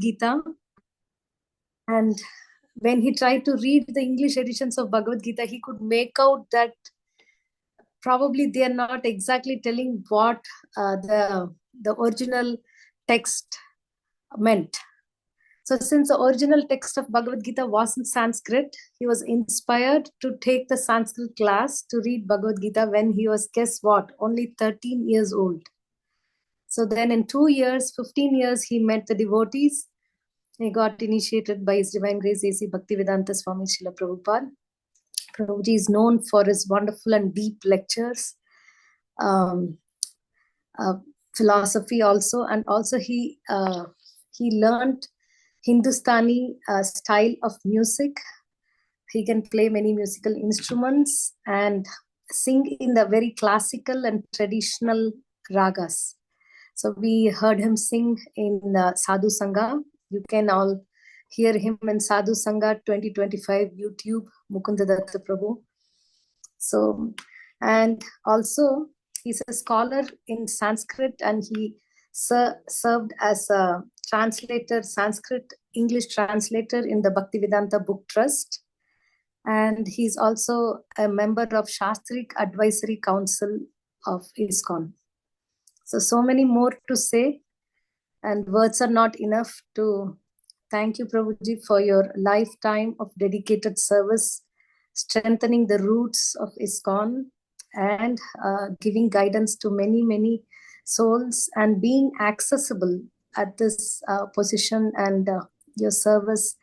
Gita. And when he tried to read the English editions of Bhagavad Gita, he could make out that probably they are not exactly telling what the original text meant. So since the original text of Bhagavad Gita was in Sanskrit, he was inspired to take the Sanskrit class to read Bhagavad Gita when he was, guess what, only 13 years old. So then in 2 years, 15 years, he met the devotees. He got initiated by His Divine Grace A.C. Bhaktivedanta Swami Srila Prabhupada. Prabhuji is known for his wonderful and deep lectures, philosophy also, and also he learned Hindustani style of music. He can play many musical instruments and sing in the very classical and traditional ragas. So we heard him sing in Sadhu Sangha. You can all hear him in Sadhu Sangha 2025 YouTube, Mukunda Datta Prabhu. So, and also he's a scholar in Sanskrit, and he served as a translator, Sanskrit English translator in the Bhaktivedanta Book Trust. And he's also a member of Shastric Advisory Council of ISKCON. So many more to say, and words are not enough to thank you, Prabhuji, for your lifetime of dedicated service, strengthening the roots of ISKCON, and giving guidance to many, many souls, and being accessible at this position, and your service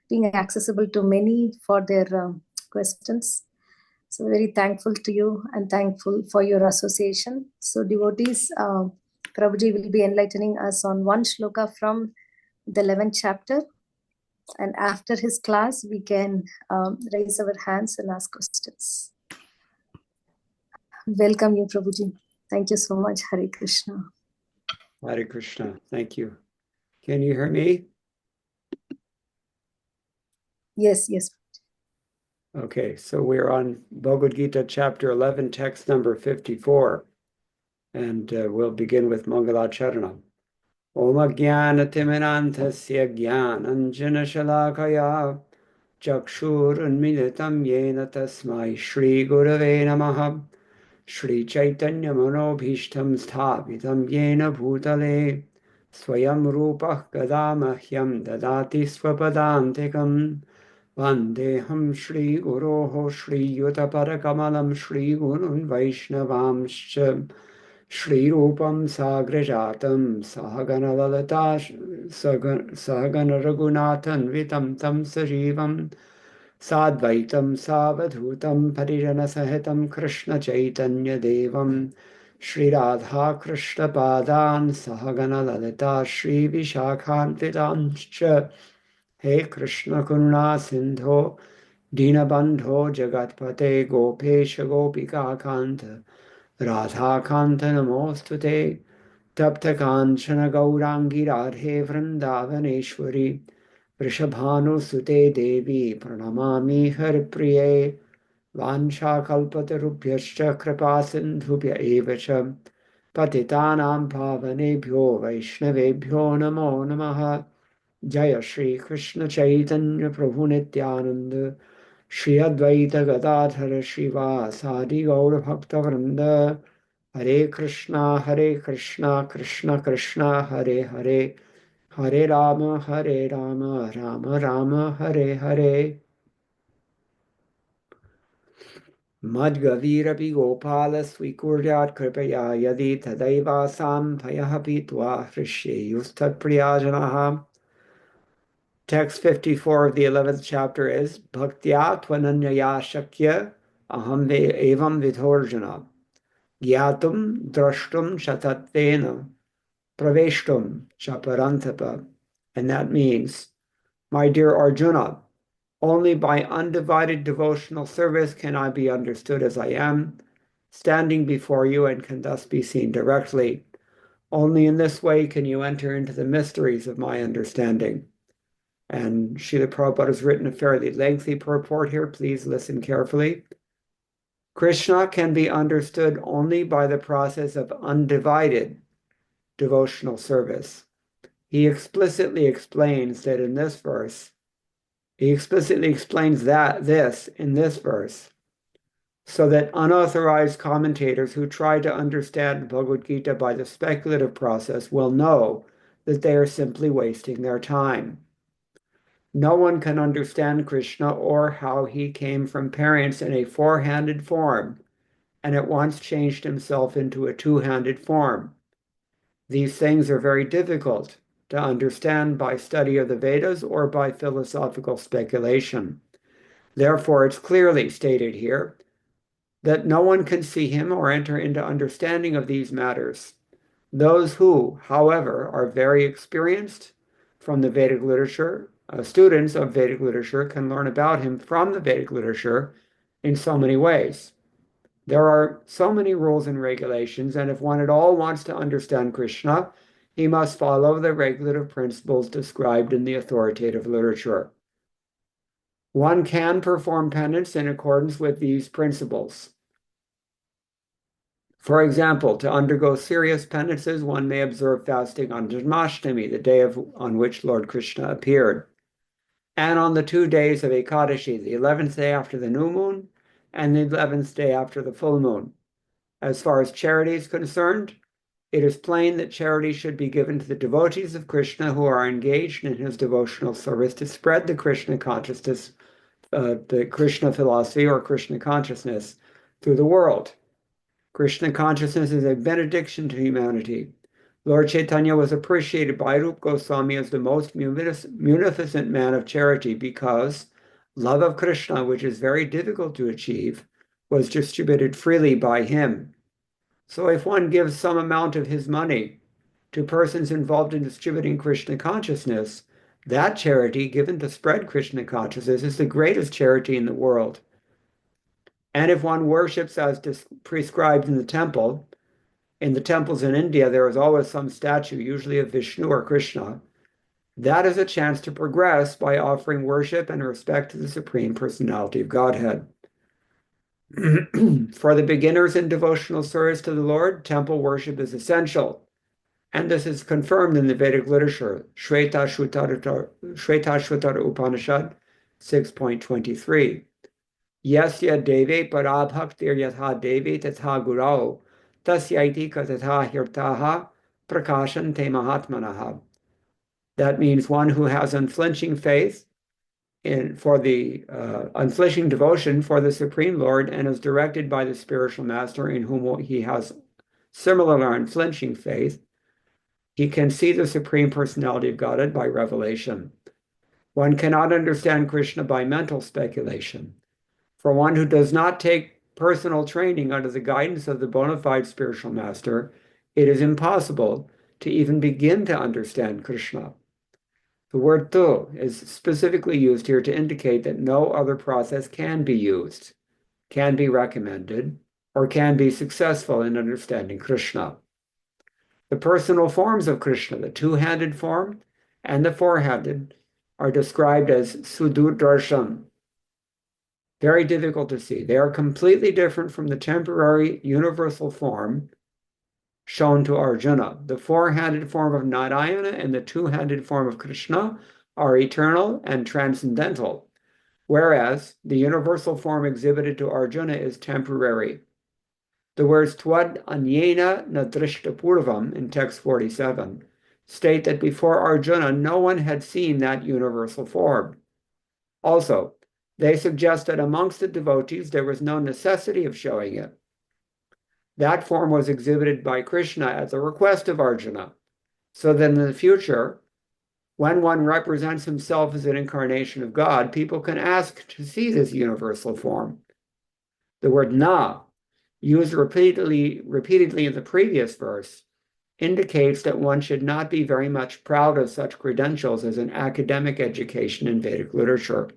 being accessible to many for their questions. So very thankful to you and thankful for your association. So devotees, Prabhuji will be enlightening us on one shloka from the 11th chapter. And after his class, we can raise our hands and ask questions. Welcome you, Prabhuji. Thank you so much. Hare Krishna. Hare Krishna. Thank you. Can you hear me? Yes, yes. Okay, so we're on Bhagavad Gita chapter 11, text number 54. And we'll begin with Mangalacharana. Om Ajnanatimanantasya Jnananjana Shalakaya Chakshur Unmilitam Yena Tasmai Shri Gurave Namaha Shri Chaitanya Manobhishtam Sthapitam Yena Bhutale Swayam Rupah Gadamahyam Dadati Swapadantikam Vandeham Shri Guroho Shri Yutaparakamalam Shri Gurun Vaishnavamscha Shri Rupam Sagrajatam Sahagana Lalata Sahagana Raghunathan Vitam Tam Sajivam Sadvaitam Savadhutam Parijana Sahitam Krishna Chaitanya Devam Shri Radha Krishna Padan Sahagana Lalita Shri Vishakhantitamscha He Krishna Karuna Sindho Dinabandho Jagatpate Gopesha Gopika Kanta Radha Kanta Namostute Tapta Kanchana Gaurangi Radhe Vrindavaneshwari Vrishabhanu Sute Devi Pranamami Haripriye Vansha Kalpatarubhyascha Kripa Sindhubhya Evacha Patitanam Pavanebhyo Vaishnavebhyo Namo Namaha Jaya Shri Krishna Chaitanya Prabhu Nityananda Shri Advaita Gadadhara Shiva Sadi Gaura Bhakta Vrinda Hare Krishna Krishna Krishna Hare Hare Hare Rama Rama Rama Hare Hare Madgavirapi Gopala Swikuryat Kripaya Yadi Tadaiva Sampayah Pitva Hrishe Yustat Priyajanaha. Text 54 of the 11th chapter is Bhaktya Tvananyaya Shakya Aham Evam Vidhorjana Gyatum Drashtum Shatatvena Praveshtum Chaparantapa. And that means, my dear Arjuna, only by undivided devotional service can I be understood as I am, standing before you, and can thus be seen directly. Only in this way can you enter into the mysteries of my understanding. And Srila Prabhupada has written a fairly lengthy purport here. Please listen carefully. Krishna can be understood only by the process of undivided devotional service. he explicitly explains that in this verse, he explicitly explains this in this verse, so that unauthorized commentators who try to understand Bhagavad Gita by the speculative process will know that they are simply wasting their time. No one can understand Krishna or how he came from parents in a four-handed form and at once changed himself into a two-handed form. These things are very difficult to understand by study of the Vedas or by philosophical speculation. Therefore, it's clearly stated here that no one can see him or enter into understanding of these matters. Those who, however, are very experienced from the Vedic literature, students of Vedic literature can learn about him from the Vedic literature in so many ways. There are so many rules and regulations, and if one at all wants to understand Krishna, he must follow the regulative principles described in the authoritative literature. One can perform penance in accordance with these principles. For example, to undergo serious penances, one may observe fasting on Janmashtami, the day on which Lord Krishna appeared, and on the 2 days of Ekadashi, the 11th day after the new moon and the 11th day after the full moon. As far as charity is concerned, it is plain that charity should be given to the devotees of Krishna who are engaged in his devotional service to spread the Krishna consciousness, the Krishna philosophy or Krishna consciousness through the world. Krishna consciousness is a benediction to humanity. Lord Chaitanya was appreciated by Rupa Goswami as the most munificent man of charity because love of Krishna, which is very difficult to achieve, was distributed freely by him. So if one gives some amount of his money to persons involved in distributing Krishna consciousness, that charity given to spread Krishna consciousness is the greatest charity in the world. And if one worships as prescribed in the temples in India, there is always some statue, usually of Vishnu or Krishna. That is a chance to progress by offering worship and respect to the Supreme Personality of Godhead. For the beginners in devotional service to the Lord, temple worship is essential. And this is confirmed in the Vedic literature, Shvetashvatara Upanishad 6.23. Yasya deve parabhaktir yatha devi tatha gurau tasyaitika tatha hirtaha prakashante mahatmanaha. That means one who has unflinching faith for the unflinching devotion for the Supreme Lord and is directed by the spiritual master in whom he has similar unflinching faith, he can see the Supreme Personality of Godhead by revelation. One cannot understand Krishna by mental speculation. For one who does not take personal training under the guidance of the bona fide spiritual master, it is impossible to even begin to understand Krishna. The word tu is specifically used here to indicate that no other process can be used, can be recommended, or can be successful in understanding Krishna. The personal forms of Krishna, the two-handed form and the four-handed, are described as Sudurdarshan. Very difficult to see. They are completely different from the temporary universal form shown to Arjuna. The four-handed form of Narayana and the two-handed form of Krishna are eternal and transcendental, whereas the universal form exhibited to Arjuna is temporary. The words Tvad Anyena Nadrishta Purvam in text 47 state that before Arjuna, no one had seen that universal form. Also, they suggest that amongst the devotees, there was no necessity of showing it. That form was exhibited by Krishna at the request of Arjuna, so that in the future, when one represents himself as an incarnation of God, people can ask to see this universal form. The word na, used repeatedly in the previous verse, indicates that one should not be very much proud of such credentials as an academic education in Vedic literature.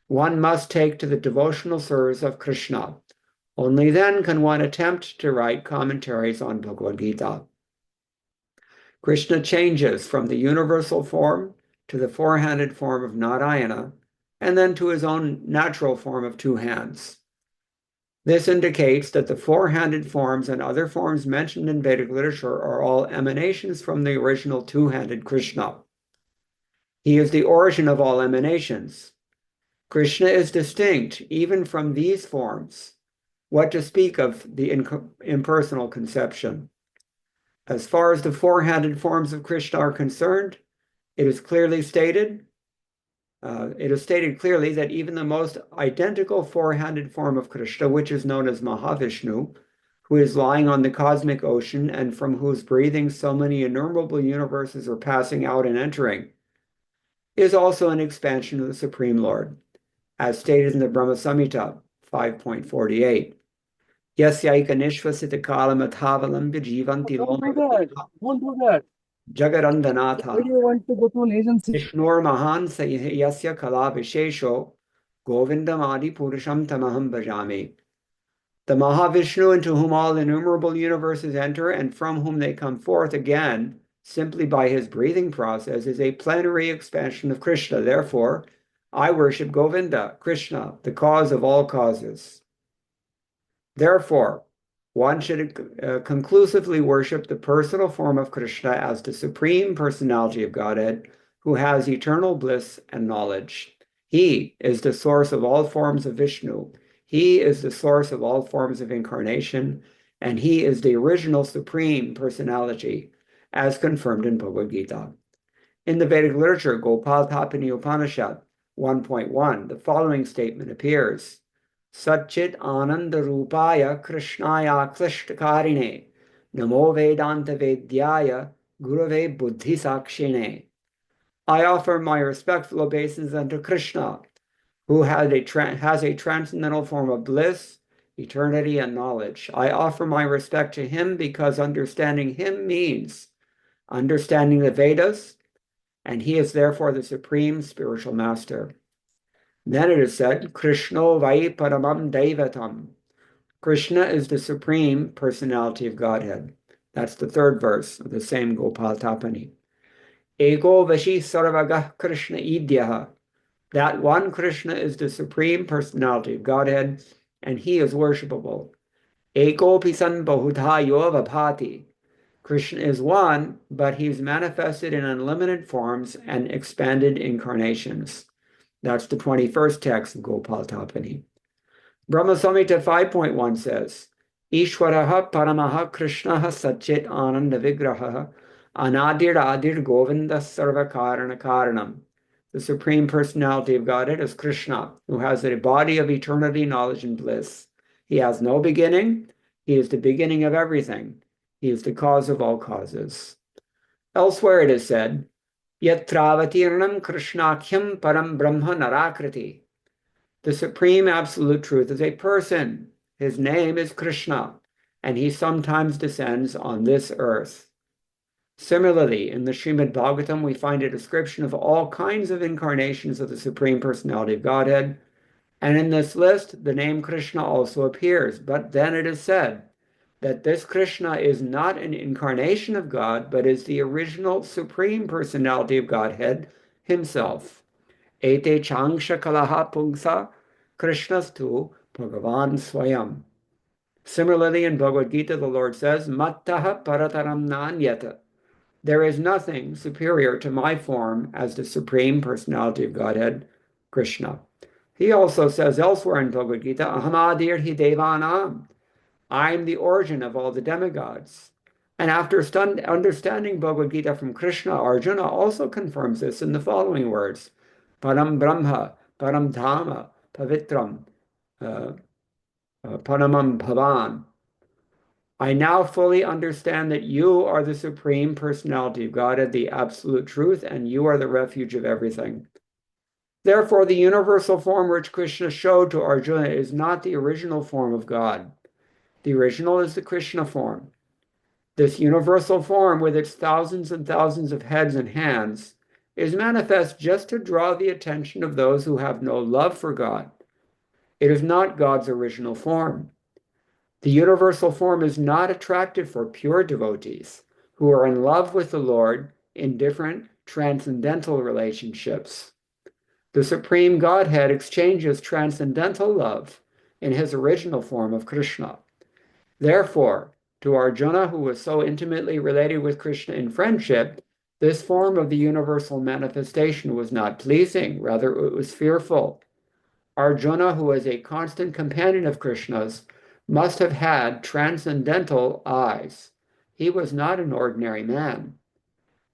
One must take to the devotional service of Krishna. Only then can one attempt to write commentaries on Bhagavad Gita. Krishna changes from the universal form to the four-handed form of Narayana, and then to his own natural form of two hands. This indicates that the four-handed forms and other forms mentioned in Vedic literature are all emanations from the original two-handed Krishna. He is the origin of all emanations. Krishna is distinct even from these forms. What to speak of the impersonal conception? As far as the four-handed forms of Krishna are concerned, it is stated clearly that even the most identical four-handed form of Krishna, which is known as Mahavishnu, who is lying on the cosmic ocean and from whose breathing so many innumerable universes are passing out and entering, is also an expansion of the Supreme Lord, as stated in the Brahma Samhita 5.48. Yasyaika nishvasita kalam athavalam vijivanti Don't do that. Don't do that. Jagarandanatha. Why do you want to go to an agency? Vishnur Mahan Yasya Kala Vishesho Govindam Adi Purusham Tamaham Bhajami. The Mahavishnu, into whom all innumerable universes enter and from whom they come forth again, simply by his breathing process, is a plenary expansion of Krishna. Therefore, I worship Govinda, Krishna, the cause of all causes. Therefore, one should conclusively worship the personal form of Krishna as the supreme personality of Godhead, who has eternal bliss and knowledge. He is the source of all forms of Vishnu. He is the source of all forms of incarnation, and he is the original supreme personality, as confirmed in Bhagavad Gita. In the Vedic literature, Gopal Tapani Upanishad 1.1, the following statement appears. Satchit Ananda Rupaya Krishnaya Klishtakarine Namo Vedanta Vedyaya Gurave Buddhi Sakshine. I offer my respectful obeisance unto Krishna, who has a transcendental form of bliss, eternity, and knowledge. I offer my respect to him because understanding him means understanding the Vedas, and he is therefore the supreme spiritual master. Then it is said, Krishno vai paramam daivatam. Krishna is the supreme personality of Godhead. That's the third verse of the same Gopal Tapani. Ego vashi sarvagah Krishna idyaha. That one Krishna is the supreme personality of Godhead, and he is worshipable. Ego pisan bahudha yovabhati. Krishna is one, but he's manifested in unlimited forms and expanded incarnations. That's the 21st text of Gopal Tapani. Brahma Samhita 5.1 says, Ishwaraha paramaha krishnaha satchit ananda vigraha anadir adir govinda sarva karana karanam. The supreme personality of Godhead is Krishna, who has a body of eternity, knowledge, and bliss. He has no beginning. He is the beginning of everything. He is the cause of all causes. Elsewhere it is said, Yatravatirnam Krishnakhyam Param Brahma Narakriti. The supreme absolute truth is a person. His name is Krishna, and he sometimes descends on this earth. Similarly, in the Srimad Bhagavatam, we find a description of all kinds of incarnations of the Supreme Personality of Godhead, and in this list, the name Krishna also appears. But then it is said that this Krishna is not an incarnation of God, but is the original Supreme Personality of Godhead himself. Ete changsha kalaha pungsa Krishnastu Bhagavan Swayam. Similarly, in Bhagavad Gita, the Lord says, Mattaha parataram nanyata. There is nothing superior to my form as the Supreme Personality of Godhead, Krishna. He also says elsewhere in Bhagavad Gita, Ahamadir hi devanam. I am the origin of all the demigods. And after understanding Bhagavad Gita from Krishna, Arjuna also confirms this in the following words, Param Brahma, Param Dhamma, Pavitram, Paramam Bhavan. I now fully understand that you are the Supreme Personality of Godhead, the absolute truth, and you are the refuge of everything. Therefore, the universal form which Krishna showed to Arjuna is not the original form of God. The original is the Krishna form. This universal form, with its thousands and thousands of heads and hands, is manifest just to draw the attention of those who have no love for God. It is not God's original form. The universal form is not attractive for pure devotees who are in love with the Lord in different transcendental relationships. The Supreme Godhead exchanges transcendental love in his original form of Krishna. Therefore, to Arjuna, who was so intimately related with Krishna in friendship, this form of the universal manifestation was not pleasing, rather it was fearful. Arjuna, who was a constant companion of Krishna's, must have had transcendental eyes. He was not an ordinary man.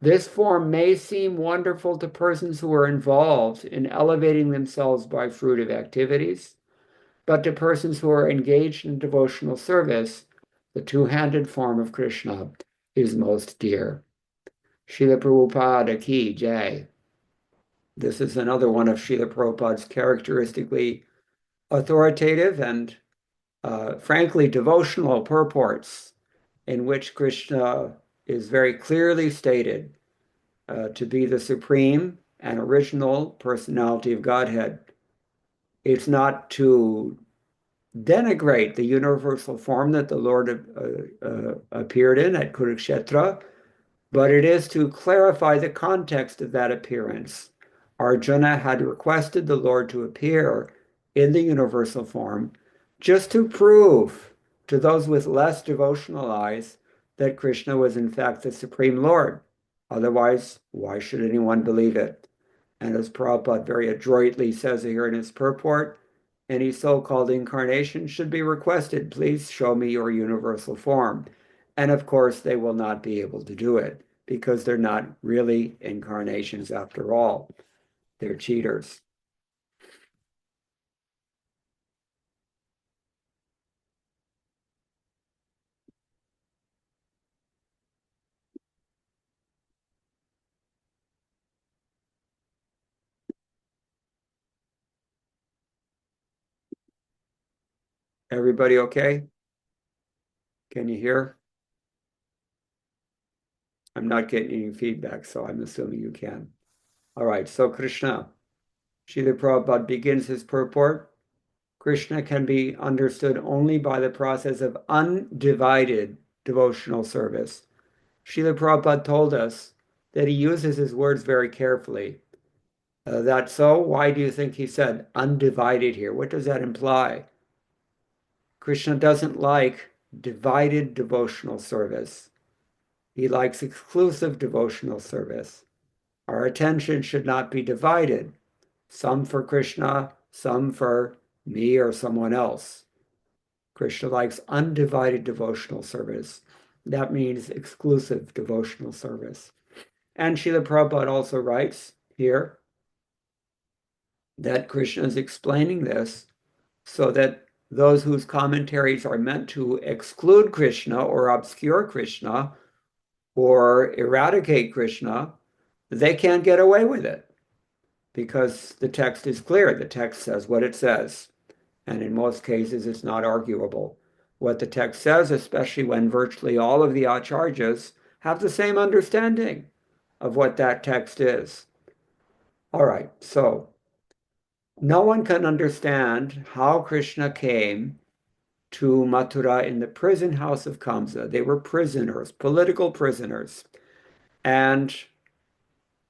This form may seem wonderful to persons who are involved in elevating themselves by fruitive activities, but to persons who are engaged in devotional service, the two-handed form of Krishna is most dear. Srila Prabhupada ki jai. This is another one of Srila Prabhupada's characteristically authoritative and frankly devotional purports in which Krishna is very clearly stated to be the supreme and original personality of Godhead. It's not to denigrate the universal form that the Lord appeared in at Kurukshetra, but it is to clarify the context of that appearance. Arjuna had requested the Lord to appear in the universal form just to prove to those with less devotional eyes that Krishna was in fact the Supreme Lord. Otherwise, why should anyone believe it? And as Prabhupada very adroitly says here in his purport, any so-called incarnation should be requested, please show me your universal form. And of course, they will not be able to do it because they're not really incarnations after all. They're cheaters. Everybody okay? Can you hear? I'm not getting any feedback, so I'm assuming you can. All right, so Krishna. Srila Prabhupada begins his purport. Krishna can be understood only by the process of undivided devotional service. Srila Prabhupada told us that he uses his words very carefully. That's so? Why do you think he said undivided here? What does that imply? Krishna doesn't like divided devotional service. He likes exclusive devotional service. Our attention should not be divided. Some for Krishna, some for me or someone else. Krishna likes undivided devotional service. That means exclusive devotional service. And Srila Prabhupada also writes here that Krishna is explaining this so that those whose commentaries are meant to exclude Krishna or obscure Krishna or eradicate Krishna, they can't get away with it because the text is clear. The text says what it says. And in most cases, it's not arguable. What the text says, especially when virtually all of the acharyas have the same understanding of what that text is. All right, so no one can understand how Krishna came to Mathura in the prison house of Kamsa. They were prisoners, political prisoners. And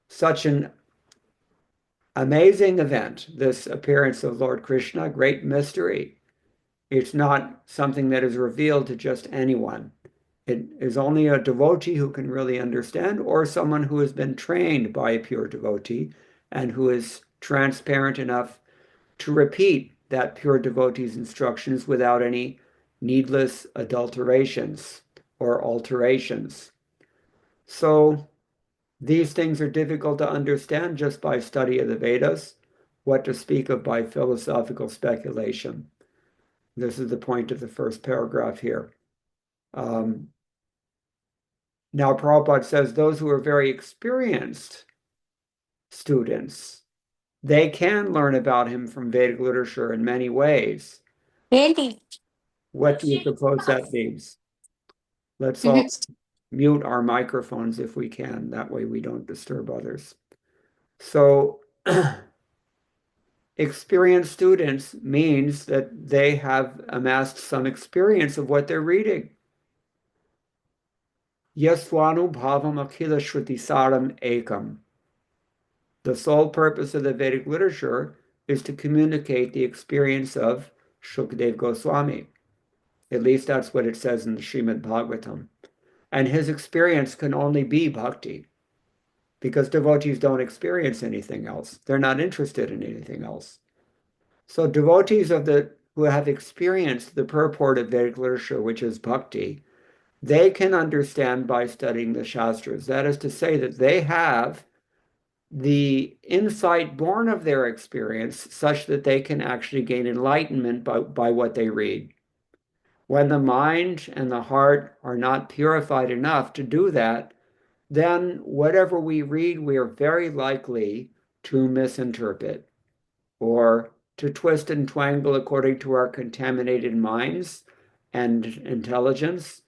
such an amazing event, this appearance of Lord Krishna, great mystery. It's not something that is revealed to just anyone. It is only a devotee who can really understand, or someone who has been trained by a pure devotee and who is transparent enough to repeat that pure devotee's instructions without any needless adulterations or alterations. So these things are difficult to understand just by study of the Vedas, what to speak of by philosophical speculation. This is the point of the first paragraph here. Now, Prabhupada says those who are very experienced students, they can learn about him from Vedic literature in many ways. What do you suppose that means? Let's all mute our microphones if we can. That way we don't disturb others. So experienced students means that they have amassed some experience of what they're reading. Yaswanu bhavam akhila shruti saram ekam. The sole purpose of the Vedic literature is to communicate the experience of Shukdev Goswami. At least that's what it says in the Srimad Bhagavatam. And his experience can only be bhakti, because devotees don't experience anything else. They're not interested in anything else. So devotees who have experienced the purport of Vedic literature, which is bhakti, they can understand by studying the Shastras. That is to say that they have the insight born of their experience such that they can actually gain enlightenment by what they read. When the mind and the heart are not purified enough to do that, then whatever we read, we are very likely to misinterpret or to twist and twangle according to our contaminated minds and intelligence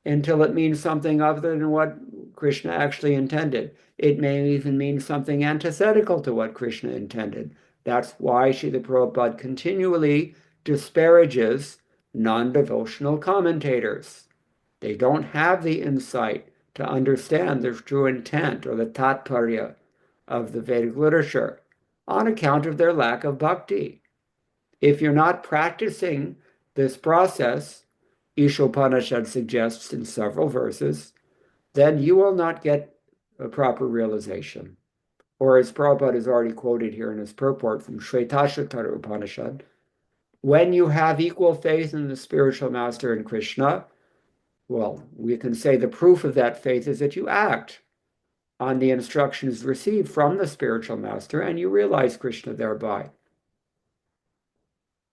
until it means something other than what Krishna actually intended. It may even mean something antithetical to what Krishna intended. That's why Srila Prabhupada continually disparages non-devotional commentators. They don't have the insight to understand the true intent or the tatparya of the Vedic literature on account of their lack of bhakti. If you're not practicing this process, Ishopanishad suggests in several verses, then you will not get a proper realization. Or as Prabhupada has already quoted here in his purport from Shvetashvatara Upanishad, when you have equal faith in the spiritual master and Krishna, well, we can say the proof of that faith is that you act on the instructions received from the spiritual master and you realize Krishna thereby.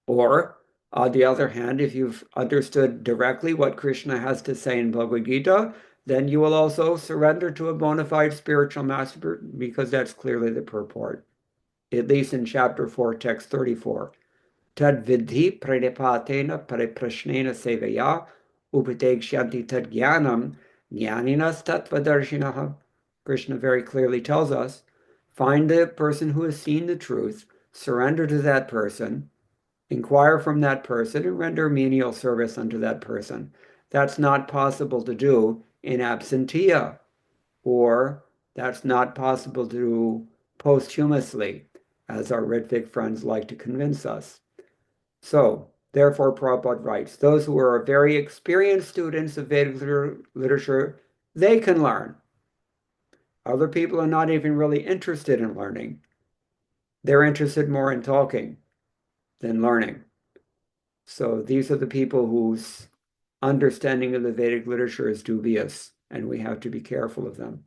Or, on the other hand, if you've understood directly what Krishna has to say in Bhagavad Gita, then you will also surrender to a bona fide spiritual master, because that's clearly the purport, at least in chapter 4, text 34. Tad vidhi pranipatena pariprashnena sevaya upadekshanti tad jnanam jnaninas tattvadarshinaha. Krishna very clearly tells us, find the person who has seen the truth, surrender to that person, inquire from that person, and render menial service unto that person. That's not possible to do in absentia, or that's not possible to do posthumously, as our Ritvik friends like to convince us. So, therefore, Prabhupada writes, those who are very experienced students of Vedic literature, they can learn. Other people are not even really interested in learning. They're interested more in talking than learning. So these are the people whose understanding of the Vedic literature is dubious, and we have to be careful of them.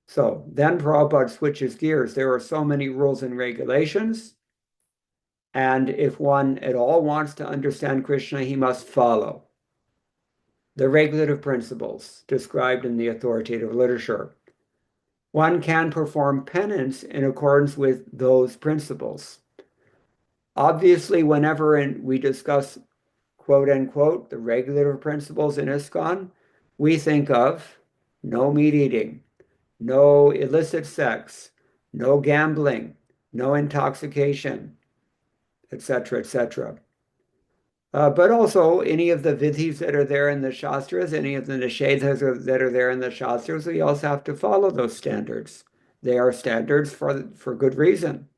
So then Prabhupada switches gears. There are so many rules and regulations, and if one at all wants to understand Krishna, he must follow the regulative principles described in the authoritative literature. One can perform penance in accordance with those principles. Obviously, whenever we discuss quote unquote the regulative principles in ISKCON, we think of no meat eating, no illicit sex, no gambling, no intoxication, etc., etc. But also any of the vidhis that are there in the Shastras, any of the nishedhas that are there in the Shastras, we also have to follow those standards. They are standards for good reason.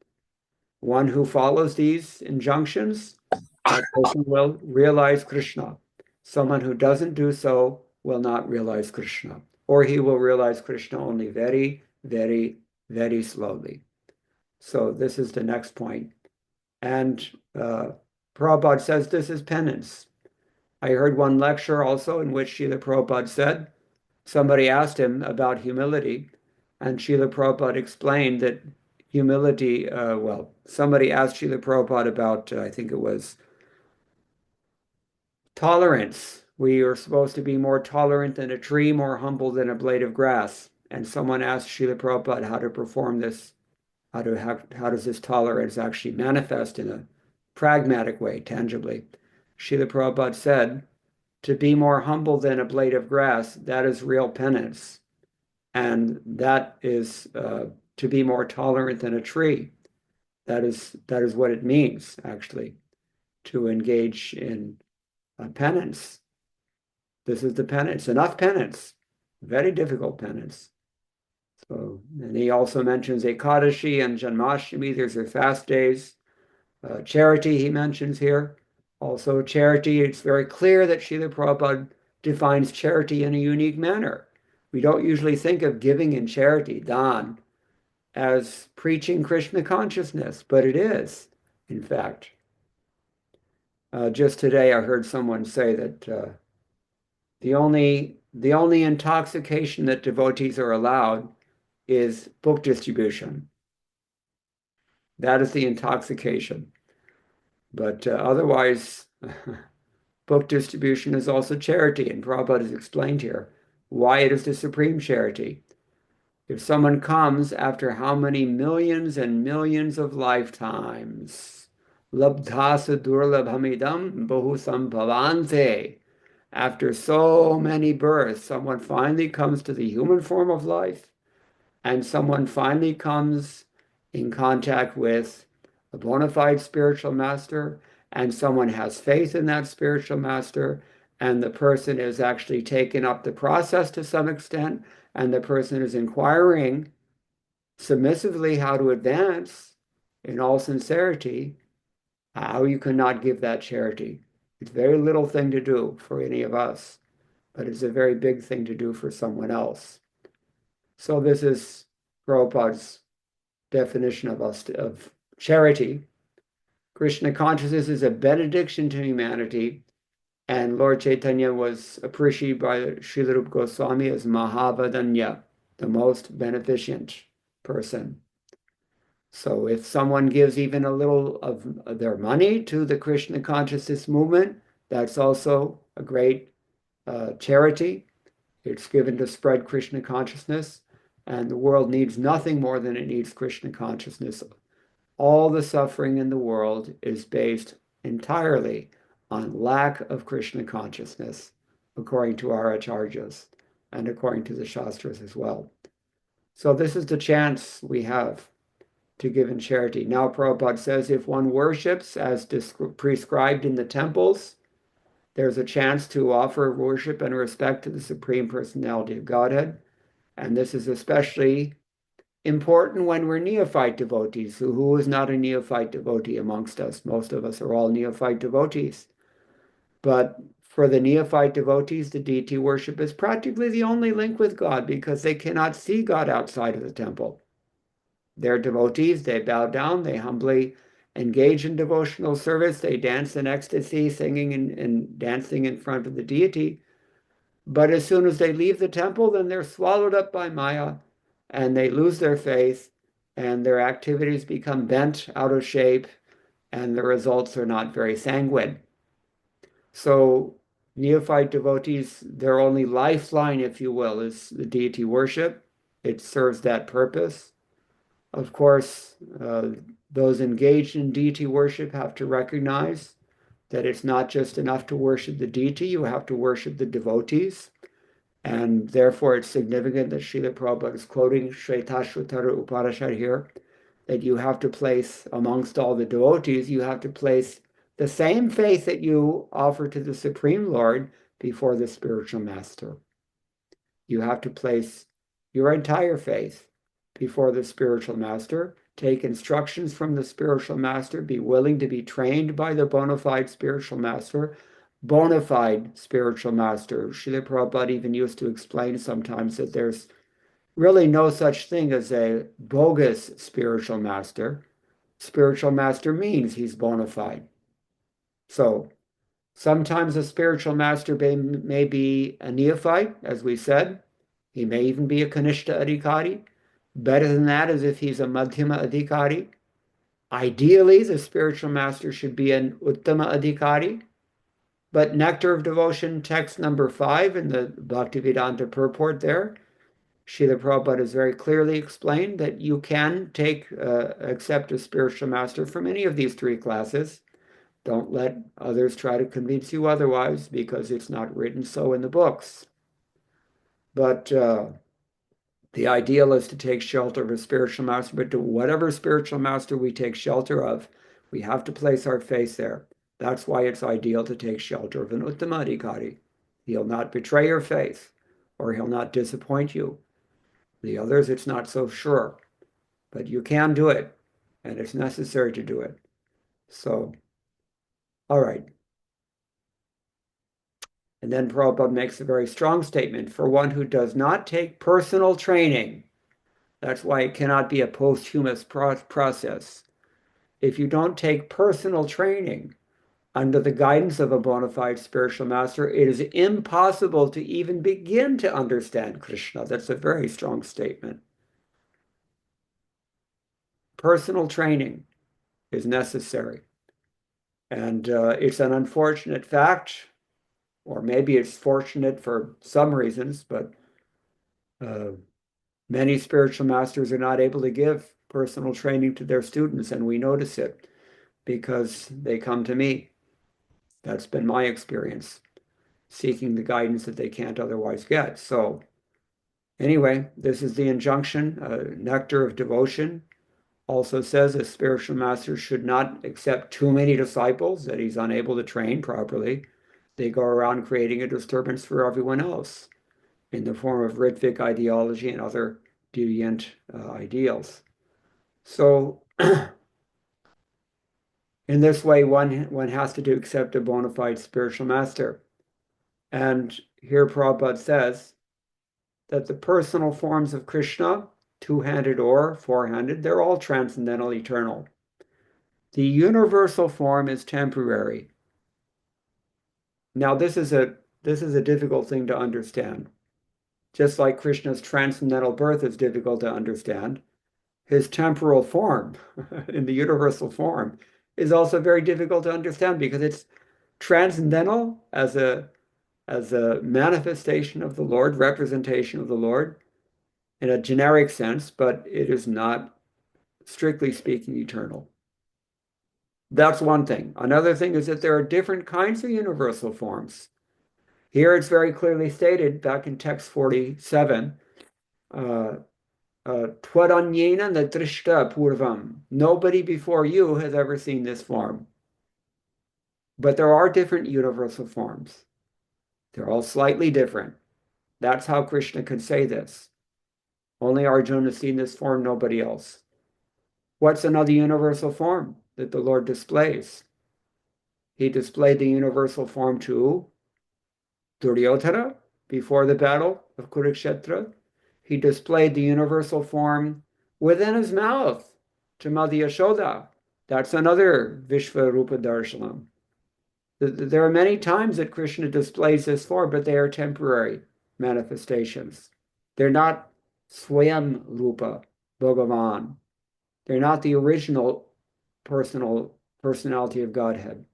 One who follows these injunctions, that person will realize Krishna. Someone who doesn't do so will not realize Krishna, or he will realize Krishna only very, very, very slowly. So this is the next point. And Prabhupada says this is penance. I heard one lecture also in which Srila Prabhupada said, somebody asked him about humility, and Srila Prabhupada explained that humility, somebody asked Srila Prabhupada about, I think it was tolerance. We are supposed to be more tolerant than a tree, more humble than a blade of grass. And someone asked Srila Prabhupada how to perform this, how does this tolerance actually manifest in a pragmatic way, tangibly. Srila Prabhupada said, to be more humble than a blade of grass, that is real penance. And that is to be more tolerant than a tree. That is what it means, actually, to engage in penance. This is the penance, enough penance, very difficult penance. So, and he also mentions Ekadashi and Janmashtami, these are fast days. Charity he mentions here, Also, charity, it's very clear that Srila Prabhupada defines charity in a unique manner. We don't usually think of giving in charity, dan, as preaching Krishna consciousness, but it is, in fact. Just today, I heard someone say that the only intoxication that devotees are allowed is book distribution. That is the intoxication. But otherwise, book distribution is also charity, and Prabhupada has explained here why it is the supreme charity. If someone comes after how many millions and millions of lifetimes, labdhasa durlabhamidam bahu sambhavante, after so many births, someone finally comes to the human form of life, and someone finally comes in contact with a bona fide spiritual master, and someone has faith in that spiritual master, and the person is actually taken up the process to some extent, and the person is inquiring submissively how to advance in all sincerity, how you cannot give that charity. It's a very little thing to do for any of us, but it's a very big thing to do for someone else. So this is Prabhupada's definition of charity. Krishna consciousness is a benediction to humanity, and Lord Chaitanya was appreciated by Srila Rupa Goswami as Mahavadanya, the most beneficent person. So if someone gives even a little of their money to the Krishna consciousness movement, that's also a great charity. It's given to spread Krishna consciousness, and the world needs nothing more than it needs Krishna consciousness. All the suffering in the world is based entirely on lack of Krishna consciousness, according to our acharyas and according to the Shastras as well. So this is the chance we have to give in charity. Now Prabhupada says if one worships as prescribed in the temples, there's a chance to offer worship and respect to the Supreme Personality of Godhead. And this is especially important when we're neophyte devotees. Who is not a neophyte devotee amongst us? Most of us are all neophyte devotees. But for the neophyte devotees, the deity worship is practically the only link with God because they cannot see God outside of the temple. They're devotees, they bow down, they humbly engage in devotional service, they dance in ecstasy, singing and dancing in front of the deity. But as soon as they leave the temple, then they're swallowed up by Maya, and they lose their faith, and their activities become bent out of shape, and the results are not very sanguine. So neophyte devotees, their only lifeline, if you will, is the deity worship. It serves that purpose. Of course, those engaged in deity worship have to recognize that it's not just enough to worship the deity, you have to worship the devotees. And therefore, it's significant that Srila Prabhupada is quoting Shvetashvatara Upanishad here, that you have to place amongst all the devotees, you have to place the same faith that you offer to the Supreme Lord before the spiritual master. You have to place your entire faith before the spiritual master, take instructions from the spiritual master, be willing to be trained by the bona fide spiritual master. Bona fide spiritual master. Srila Prabhupada even used to explain sometimes that there's really no such thing as a bogus spiritual master. Spiritual master means he's bona fide. So sometimes a spiritual master may be a neophyte, as we said. He may even be a Kanishta Adhikari. Better than that is if he's a Madhyama Adhikari. Ideally, the spiritual master should be an Uttama Adhikari. But Nectar of Devotion, text number 5 in the Bhaktivedanta purport there, Srila Prabhupada has very clearly explained that you can accept a spiritual master from any of these 3 classes. Don't let others try to convince you otherwise, because it's not written so in the books. But the ideal is to take shelter of a spiritual master, but to whatever spiritual master we take shelter of, we have to place our faith there. That's why it's ideal to take shelter of an Uttama Adhikari. He'll not betray your faith, or he'll not disappoint you. The others, it's not so sure, but you can do it, and it's necessary to do it. So, all right. And then Prabhupada makes a very strong statement, for one who does not take personal training. That's why it cannot be a posthumous process. If you don't take personal training under the guidance of a bona fide spiritual master, it is impossible to even begin to understand Krishna. That's a very strong statement. Personal training is necessary. And it's an unfortunate fact, or maybe it's fortunate for some reasons, but many spiritual masters are not able to give personal training to their students, and we notice it because they come to me. That's been my experience, seeking the guidance that they can't otherwise get. So anyway, this is the injunction, nectar of devotion. Also says a spiritual master should not accept too many disciples that he's unable to train properly. They go around creating a disturbance for everyone else in the form of Ritvik ideology and other deviant ideals. So in this way, one has to accept a bona fide spiritual master. And here Prabhupada says that the personal forms of Krishna, two-handed or four-handed, they're all transcendental, eternal. The universal form is temporary. Now, this is a difficult thing to understand. Just like Krishna's transcendental birth is difficult to understand, his temporal form in the universal form is also very difficult to understand because it's transcendental as a manifestation of the Lord, representation of the Lord in a generic sense, but it is not, strictly speaking, eternal. That's one thing. Another thing is that there are different kinds of universal forms. Here it's very clearly stated back in text 47, Twadanyena nadrishta purvam. Nobody before you has ever seen this form. But there are different universal forms. They're all slightly different. That's how Krishna could say this. Only Arjuna has seen this form, nobody else. What's another universal form that the Lord displays? He displayed the universal form to Duryodhana before the battle of Kurukshetra. He displayed the universal form within his mouth to Mother Yashoda. That's another Vishvarupa Darshanam. There are many times that Krishna displays this form, but they are temporary manifestations. They're not Swayam Rupa Bhagavan. They're not the original personality of Godhead.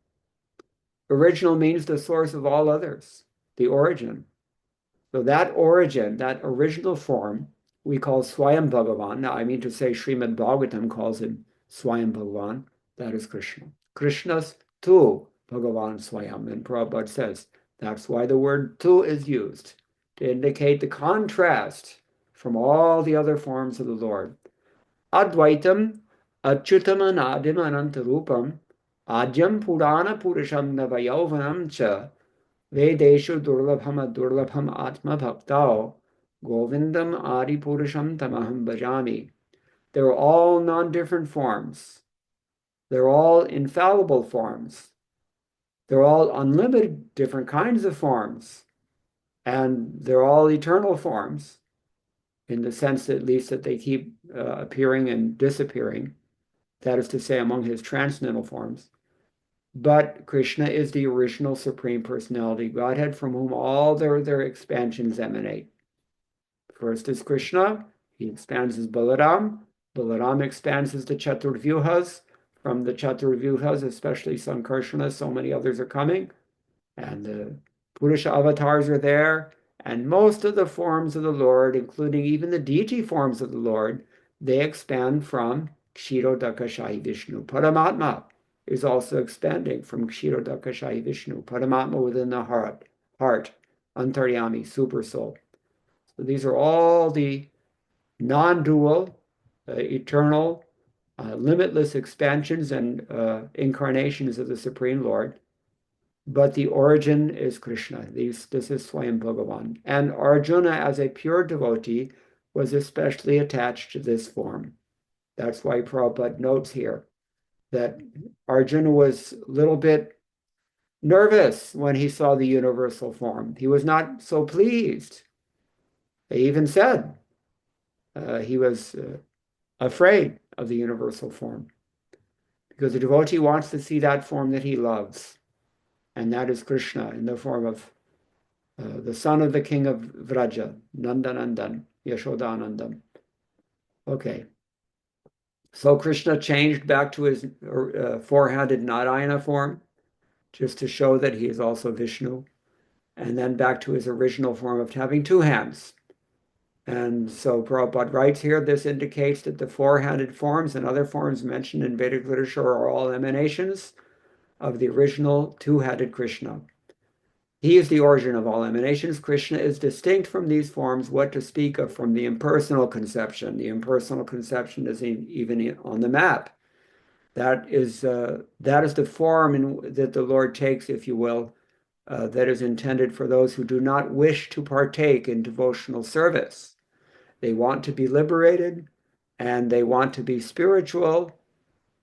Original means the source of all others, the origin. So that origin, that original form, we call Swayam Bhagavan. Now, I mean to say Srimad Bhagavatam calls him Swayam Bhagavan. That is Krishna. Krishna's tu Bhagavan Swayam. And Prabhupada says that's why the word tu is used to indicate the contrast from all the other forms of the Lord. Advaitam Achyutam Anadim Anantarupam Adyam Purana Purusham Navayauvanam Cha Vedeshu Durlabham Atma Bhaktao Govindam Adi Purusham Tamaham Bhajami. They're all non-different forms. They're all infallible forms. They're all unlimited different kinds of forms. And they're all eternal forms in the sense, at least, that they keep appearing and disappearing. That is to say, among his transcendental forms. But Krishna is the original Supreme Personality Godhead from whom all their expansions emanate. First is Krishna. He expands as Balaram. Balaram expands as the Chaturvyuhas. From the Chaturvyuhas, especially Sankarsana, so many others are coming. And the Purusha avatars are there. And most of the forms of the Lord, including even the deity forms of the Lord, they expand from Kshirodakashayi Vishnu. Paramatma is also expanding from Kshirodakashayi Vishnu. Paramatma within the heart, Antaryami, super soul. So these are all the non-dual, eternal, limitless expansions and incarnations of the Supreme Lord. But the origin is Krishna. This is Swayam Bhagavan. And Arjuna, as a pure devotee, was especially attached to this form. That's why Prabhupada notes here that Arjuna was a little bit nervous when he saw the universal form. He was not so pleased. They even said he was afraid of the universal form because the devotee wants to see that form that he loves, and that is Krishna in the form of the son of the king of Vraja, Nandanandan, Yashodanandan. Okay. So Krishna changed back to his four-handed Narayana form, just to show that he is also Vishnu, and then back to his original form of having two hands. And so Prabhupada writes here, this indicates that the four-handed forms and other forms mentioned in Vedic literature are all emanations of the original two-headed Krishna. He is the origin of all emanations. Krishna is distinct from these forms, what to speak of from the impersonal conception. The impersonal conception is even on the map. That is the form that the Lord takes, if you will, that is intended for those who do not wish to partake in devotional service. They want to be liberated and they want to be spiritual,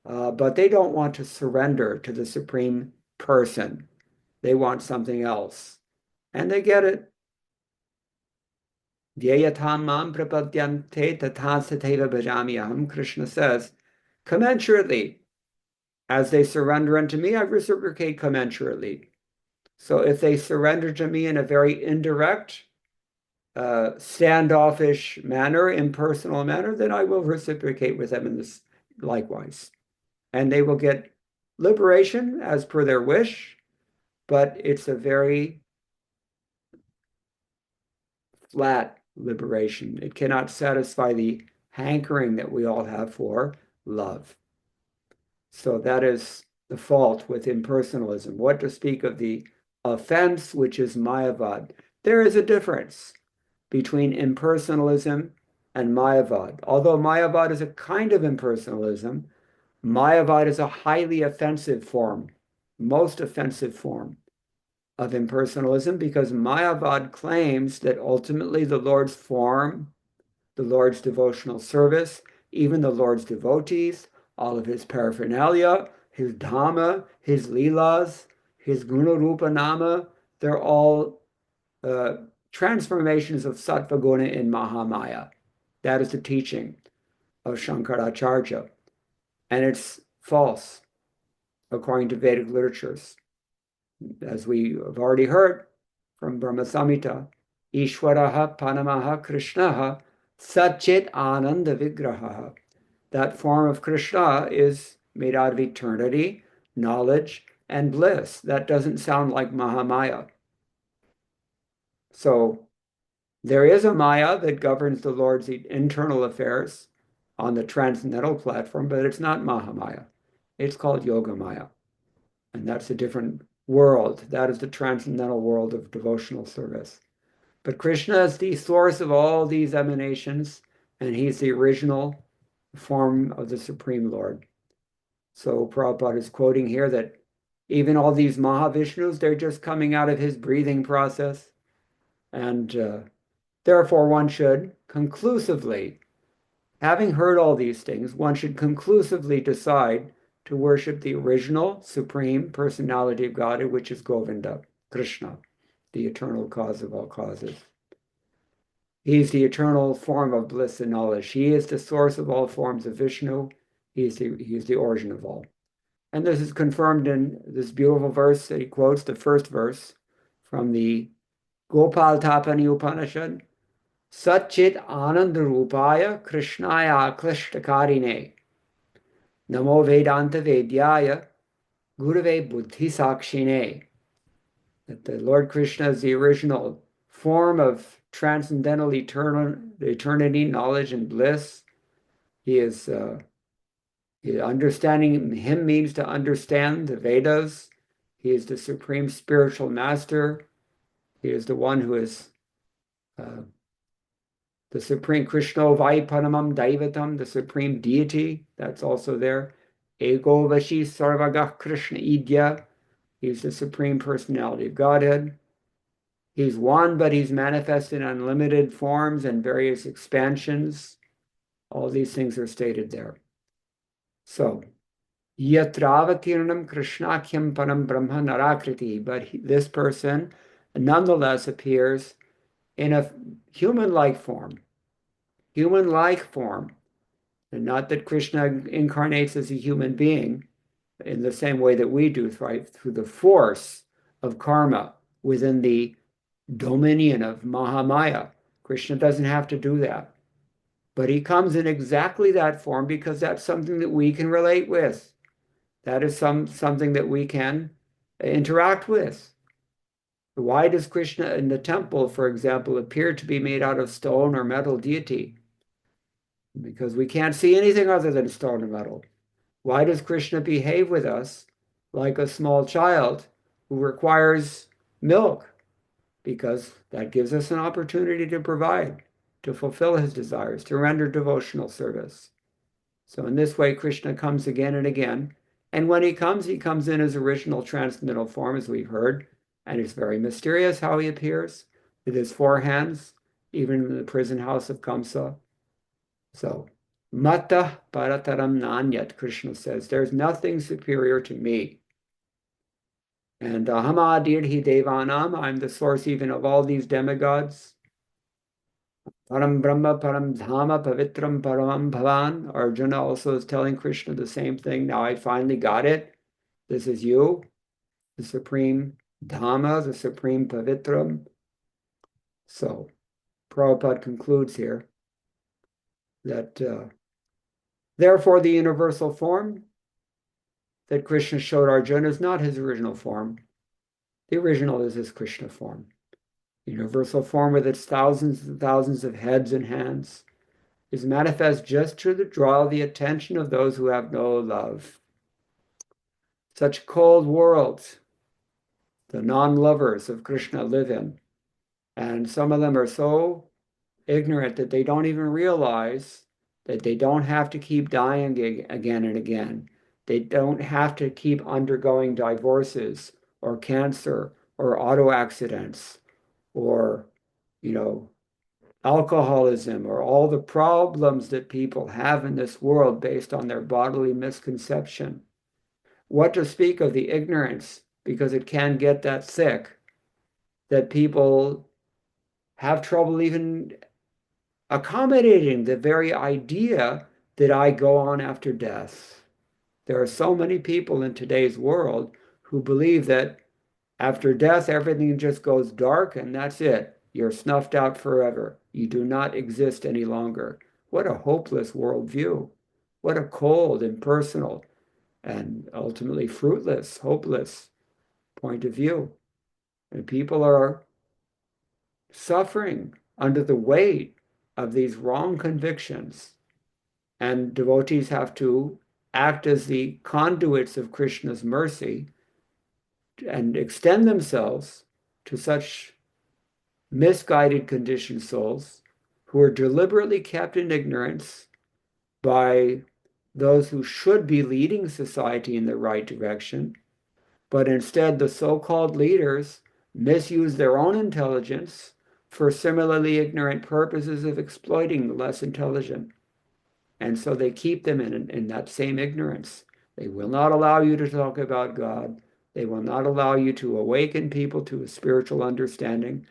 but they don't want to surrender to the Supreme Person. They want something else. And they get it. Vyayatam mam prapadyante tathasateva bhajamyaham, Krishna says, commensurately, as they surrender unto me, I reciprocate commensurately. So if they surrender to me in a very indirect, standoffish manner, impersonal manner, then I will reciprocate with them in this likewise. And they will get liberation as per their wish, but it's a very flat liberation. It cannot satisfy the hankering that we all have for love. So that is the fault with impersonalism. What to speak of the offense, which is Mayavad? There is a difference between impersonalism and Mayavad. Although Mayavad is a kind of impersonalism, Mayavad is a highly offensive form, most offensive form of impersonalism, because Mayavad claims that ultimately the Lord's form, the Lord's devotional service, even the Lord's devotees, all of his paraphernalia, his Dhamma, his Leelas, his Guna Rupa Nama, they're all transformations of Sattva Guna in Mahamaya. That is the teaching of Shankaracharya. And it's false, according to Vedic literatures. As we have already heard from Brahma Samhita, Ishwaraha Panamaha Krishnaha Satchit Ananda Vigraha. That form of Krishna is made out of eternity, knowledge, and bliss. That doesn't sound like Mahamaya. So there is a Maya that governs the Lord's internal affairs on the transcendental platform, but it's not Mahamaya. It's called Yoga Maya. And that's a different world. That is the transcendental world of devotional service. But Krishna is the source of all these emanations, and he's the original form of the Supreme Lord. So Prabhupada is quoting here that even all these Mahavishnus, they're just coming out of his breathing process. And therefore, one should conclusively, having heard all these things, one should conclusively decide to worship the original Supreme Personality of God, which is Govinda, Krishna, the eternal cause of all causes. He's the eternal form of bliss and knowledge. He is the source of all forms of Vishnu. He's the origin of all. And this is confirmed in this beautiful verse that he quotes, the first verse from the Gopal Tapani Upanishad. Satchit Ananda Rupaya Krishnaya Klishtakarine Namo Vedanta Vedyaya Gurave Buddhi Sakshine. That the Lord Krishna is the original form of transcendental eternity, knowledge, and bliss. He is understanding him means to understand the Vedas. He is the supreme spiritual master. He is the one who is the supreme Krishna Vaipanamam Daivatam, the supreme deity. That's also there. Ego Vashi Sarvagah Krishna Idya. He's the supreme personality of Godhead. He's one, but he's manifested in unlimited forms and various expansions. All these things are stated there. So, Yatravatirnam Krishnakhyam Param Brahma Narakriti. But this person nonetheless appears in a human-like form. Human-like form. And not that Krishna incarnates as a human being in the same way that we do, right? Through the force of karma within the dominion of Mahamaya. Krishna doesn't have to do that. But he comes in exactly that form because that's something that we can relate with. That is something that we can interact with. Why does Krishna in the temple, for example, appear to be made out of stone or metal deity? Because we can't see anything other than stone and metal. Why does Krishna behave with us like a small child who requires milk? Because that gives us an opportunity to provide, to fulfill his desires, to render devotional service. So in this way, Krishna comes again and again. And when he comes in his original transcendental form, as we've heard. And it's very mysterious how he appears with his four hands, even in the prison house of Kamsa. So, Mata Parataram Nanyat, Krishna says, there's nothing superior to me. And Ahamadirhi Devanam, I'm the source even of all these demigods. Param Brahma, Param Dhama, Pavitram, Paramam Bhavan. Arjuna also is telling Krishna the same thing. Now I finally got it. This is you, the supreme Dhamma, the supreme Pavitram. So Prabhupada concludes here that therefore the universal form that Krishna showed Arjuna is not his original form. The original is his Krishna form. The universal form with its thousands and thousands of heads and hands is manifest just to draw the attention of those who have no love. Such cold worlds the non-lovers of Krishna live in. And some of them are so ignorant that they don't even realize that they don't have to keep dying again and again. They don't have to keep undergoing divorces or cancer or auto accidents or, alcoholism or all the problems that people have in this world based on their bodily misconception. What to speak of the ignorance, because it can get that thick that people have trouble even accommodating the very idea that I go on after death. There are so many people in today's world who believe that after death, everything just goes dark and that's it. You're snuffed out forever. You do not exist any longer. What a hopeless worldview. What a cold, impersonal, and ultimately fruitless, hopeless point of view. And people are suffering under the weight of these wrong convictions. And devotees have to act as the conduits of Krishna's mercy and extend themselves to such misguided conditioned souls who are deliberately kept in ignorance by those who should be leading society in the right direction, but instead the so-called leaders misuse their own intelligence for similarly ignorant purposes of exploiting the less intelligent. And so they keep them in that same ignorance. They will not allow you to talk about God. They will not allow you to awaken people to a spiritual understanding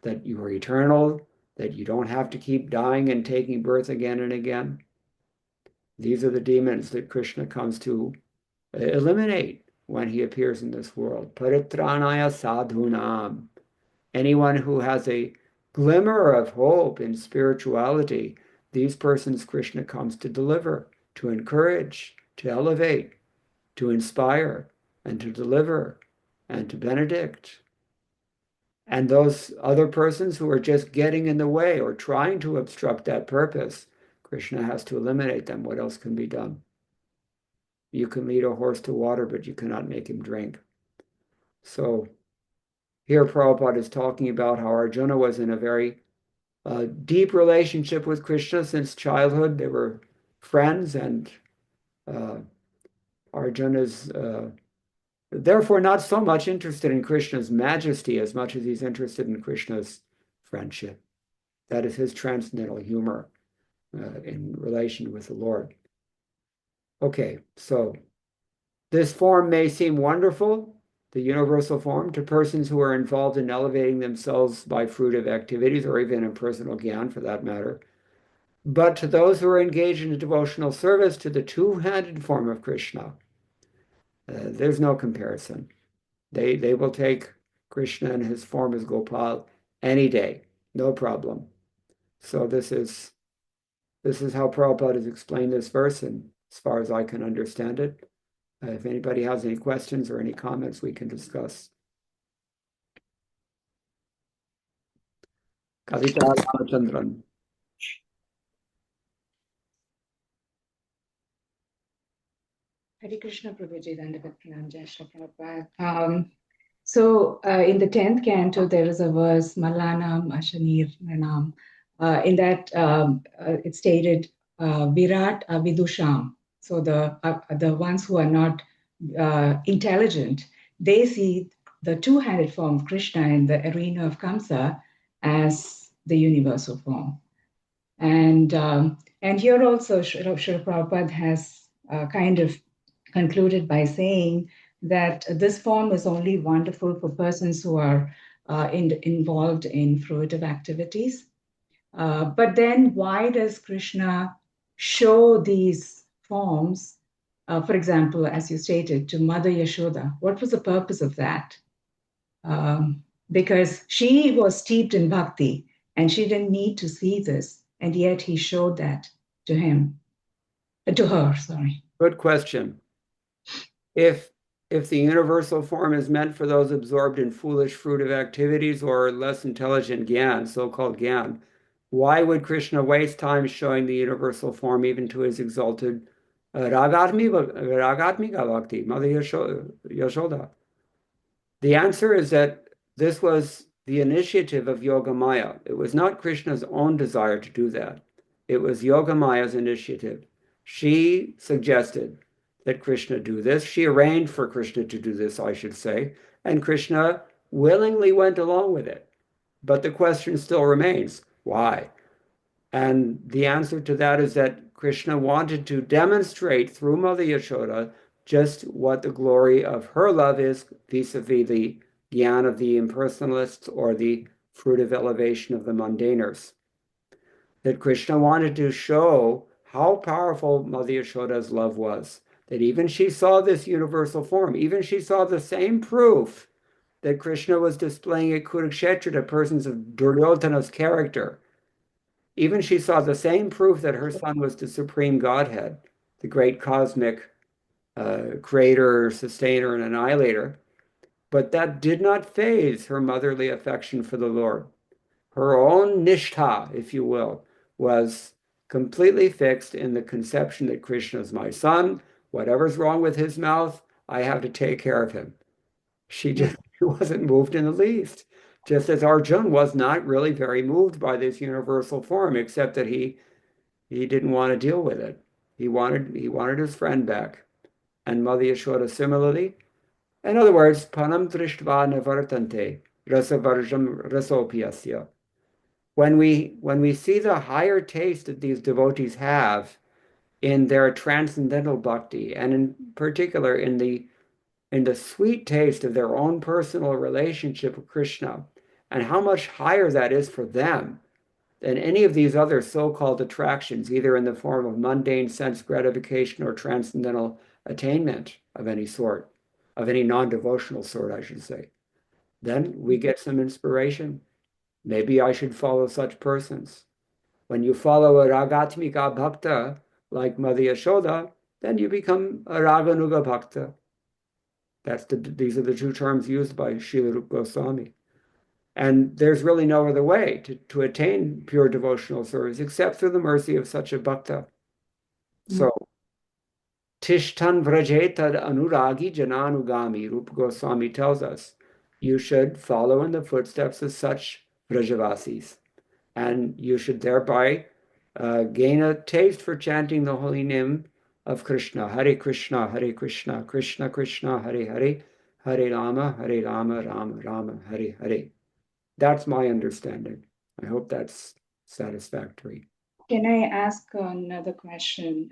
that you are eternal, that you don't have to keep dying and taking birth again and again. These are the demons that Krishna comes to eliminate when he appears in this world. Paritranaya sadhunam. Anyone who has a glimmer of hope in spirituality, these persons Krishna comes to deliver, to encourage, to elevate, to inspire, and to deliver, and to benedict. And those other persons who are just getting in the way or trying to obstruct that purpose, Krishna has to eliminate them. What else can be done? You can lead a horse to water, but you cannot make him drink. So here Prabhupada is talking about how Arjuna was in a very deep relationship with Krishna since childhood. They were friends, and Arjuna's therefore not so much interested in Krishna's majesty as much as he's interested in Krishna's friendship. That is his transcendental humor in relation with the Lord. Okay, so This form may seem wonderful, the universal form, to persons who are involved in elevating themselves by fruitive activities or even in personal gyan for that matter. But to those who are engaged in devotional service to the two-handed form of Krishna, there's no comparison. They will take Krishna and his form as Gopal any day, no problem. So this is how Prabhupada has explained this verse, and as far as I can understand it. If anybody has any questions or any comments, we can discuss. Kavita Ramachandran. Hare Krishna Prabhuji, Dandavat Pranam, Jai Shri Prabhupada. So in the 10th canto, there is a verse, Malanam Ashanir Ranam. In that, it's stated, Virat Vidusham. So the ones who are not intelligent, they see the two-handed form of Krishna in the arena of Kamsa as the universal form. And here also, Srila Prabhupada has kind of concluded by saying that this form is only wonderful for persons who are involved in fruitive activities. But then why does Krishna show these forms, for example, as you stated, to Mother Yashoda? What was the purpose of that? Because she was steeped in bhakti and she didn't need to see this, and yet he showed that to her, sorry. Good question. If the universal form is meant for those absorbed in foolish fruitive activities or less intelligent gyan, so-called gyan, why would Krishna waste time showing the universal form even to his exalted Ragatmika Bhakti, Mother Yashoda? The answer is that this was the initiative of Yoga Maya. It was not Krishna's own desire to do that. It was Yoga Maya's initiative. She suggested that Krishna do this. She arranged for Krishna to do this, I should say, and Krishna willingly went along with it. But the question still remains, why? And the answer to that is that Krishna wanted to demonstrate through Mother Yashoda just what the glory of her love is vis-a-vis the gyan of the impersonalists or the fruitive elevation of the mundaners. That Krishna wanted to show how powerful Mother Yashoda's love was, that even she saw this universal form, even she saw the same proof that Krishna was displaying at Kurukshetra to persons of Duryodhana's character. Even she saw the same proof that her son was the supreme Godhead, the great cosmic creator, sustainer, and annihilator. But that did not faze her motherly affection for the Lord. Her own nishtha, if you will, was completely fixed in the conception that Krishna is my son. Whatever's wrong with his mouth, I have to take care of him. She just wasn't moved in the least. Just as Arjun was not really very moved by this universal form, except that he didn't want to deal with it. He wanted his friend back. And Mother Yashoda similarly. In other words, panam drishtva navartante, rasavarjam rasopiyasya. When we see the higher taste that these devotees have in their transcendental bhakti, and in particular in the sweet taste of their own personal relationship with Krishna, and how much higher that is for them than any of these other so-called attractions, either in the form of mundane sense gratification or transcendental attainment of any sort, of any non-devotional sort, I should say, then we get some inspiration. Maybe I should follow such persons. When you follow a Ragatmika Bhakta, like Mother Yashoda, then you become a Raganuga Bhakta. These are the two terms used by Srila Rupa Goswami. And there's really no other way to attain pure devotional service except through the mercy of such a bhakta. So, Tishtan Vrajetad Anuragi Jananugami, Rupa Goswami tells us, you should follow in the footsteps of such Vrajavasis. And you should thereby gain a taste for chanting the holy name of Krishna. Hare Krishna, Hare Krishna, Krishna Krishna, Hare Hare, Hare Rama, Rama Rama, Hare Hare. That's my understanding. I hope that's satisfactory. Can I ask another question?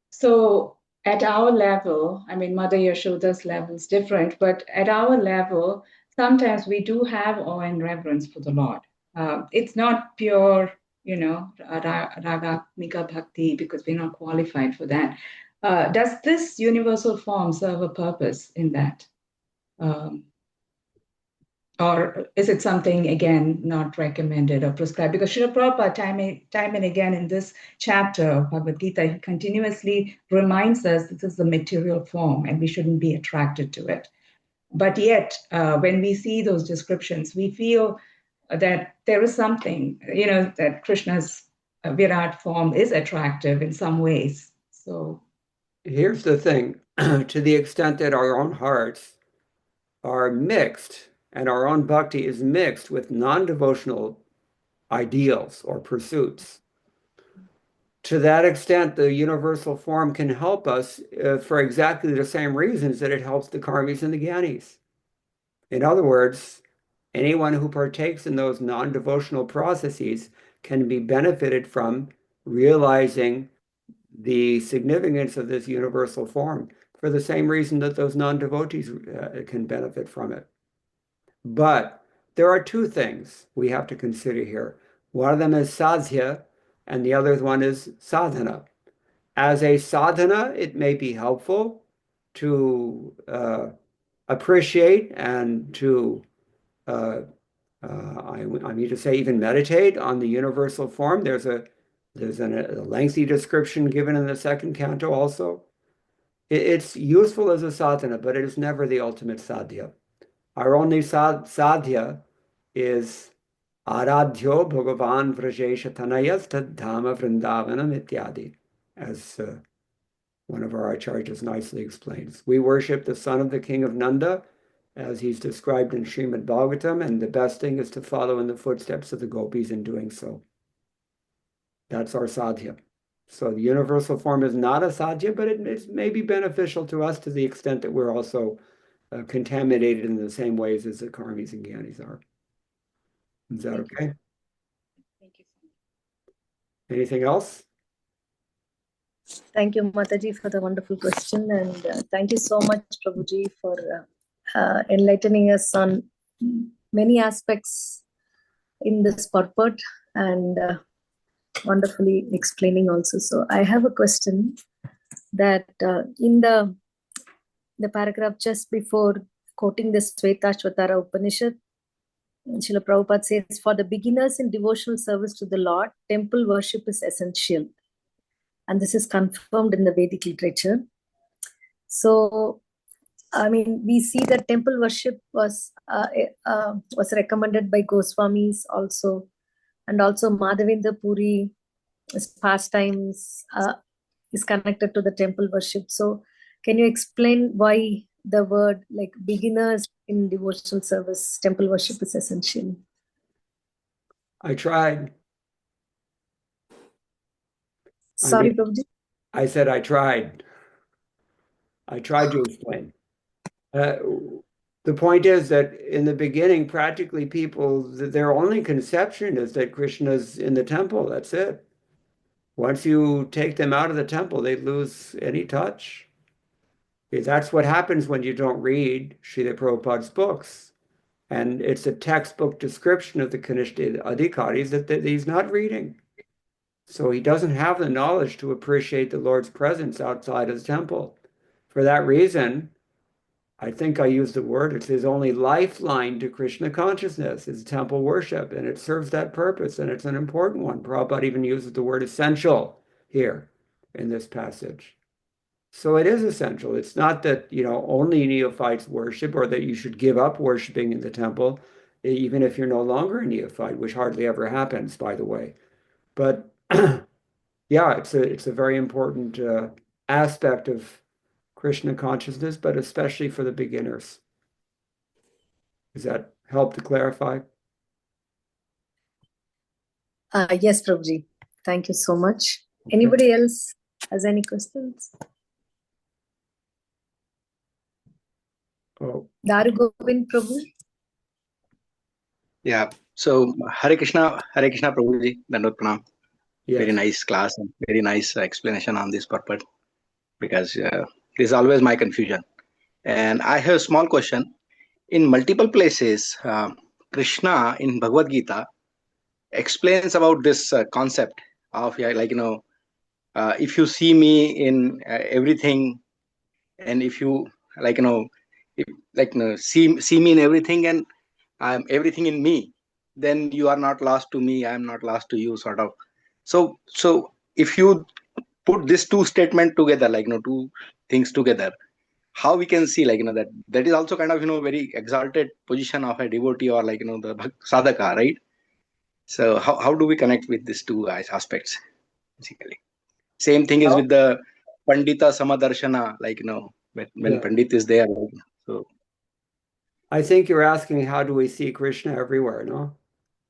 So at our level, I mean, Mother Yashoda's level is different, but at our level, sometimes we do have awe and reverence for the Lord. It's not pure, ragatmika bhakti, because we're not qualified for that. Does this universal form serve a purpose in that? Or is it something, again, not recommended or prescribed? Because Srila Prabhupada, time and again in this chapter of Bhagavad Gita, he continuously reminds us this is the material form and we shouldn't be attracted to it. But yet, when we see those descriptions, we feel that there is something, that Krishna's Virat form is attractive in some ways. So here's the thing, to the extent that our own hearts are mixed and our own bhakti is mixed with non-devotional ideals or pursuits, to that extent, the universal form can help us for exactly the same reasons that it helps the karmis and the gyanis. In other words, anyone who partakes in those non-devotional processes can be benefited from realizing the significance of this universal form for the same reason that those non-devotees can benefit from it. But there are two things we have to consider here. One of them is sadhya, and the other one is sadhana. As a sadhana, it may be helpful to appreciate and to, I mean to say, even meditate on the universal form. There's a lengthy description given in the second canto also. It's useful as a sadhana, but it is never the ultimate sadhya. Our only sadhya is Aradhyo Bhagavan Vrajesha Tanayas Tadhama Vrindavanam Ityadi, as one of our acharyas nicely explains. We worship the son of the king of Nanda, as he's described in Srimad Bhagavatam, and the best thing is to follow in the footsteps of the gopis in doing so. That's our sadhya. So the universal form is not a sadhya, but it may be beneficial to us to the extent that we're also contaminated in the same ways as the karmis and gyanis are. Is that okay? thank you so much. Anything else? Thank you, Mataji, for the wonderful question. And thank you so much, Prabhuji, for enlightening us on many aspects in this purport and wonderfully explaining also. So I have a question that in the paragraph just before quoting the Shvetashvatara Upanishad, Srila Prabhupada says, for the beginners in devotional service to the Lord, temple worship is essential. And this is confirmed in the Vedic literature. So, I mean, we see that temple worship was recommended by Goswamis also, and also Madhavendra Puri pastimes is connected to the temple worship. So, can you explain why the word like beginners in devotional service, temple worship is essential? I tried. Sorry, Prabhuji. I said I tried. I tried to explain. The point is that in the beginning, practically people, their only conception is that Krishna's in the temple. That's it. Once you take them out of the temple, they lose any touch. That's what happens when you don't read Srila Prabhupada's books. And it's a textbook description of the Kanishta Adhikaris that he's not reading. So he doesn't have the knowledge to appreciate the Lord's presence outside his temple. For that reason, I think I used the word, it's his only lifeline to Krishna consciousness, is temple worship, and it serves that purpose, and it's an important one. Prabhupada even uses the word essential here in this passage. So it is essential. It's not that, only neophytes worship or that you should give up worshiping in the temple, even if you're no longer a neophyte, which hardly ever happens, by the way. But yeah, it's a very important aspect of Krishna consciousness, but especially for the beginners. Does that help to clarify? Yes, Prabhuji. Thank you so much. Okay. Anybody else has any questions? Oh, Daru Govind Prabhu. Yeah. So Hare Krishna Prabhuji, Dandot Pranam. yes. Very nice class and very nice explanation on this purpose. because this is always my confusion. And I have a small question. In multiple places, Krishna in Bhagavad Gita explains about this concept of if you see me in everything, and if you like you know if, see me in everything, and I'm everything in me, then you are not lost to me, I am not lost to you, sort of. So if you put these two statement together, two things together, how we can see that is also kind of very exalted position of a devotee, or the sadhaka, right? So how do we connect with these two aspects, basically? Same thing is Well, with the Pandita Samadarshana, when yeah. Pandit is there. So I think you're asking, how do we see Krishna everywhere, no?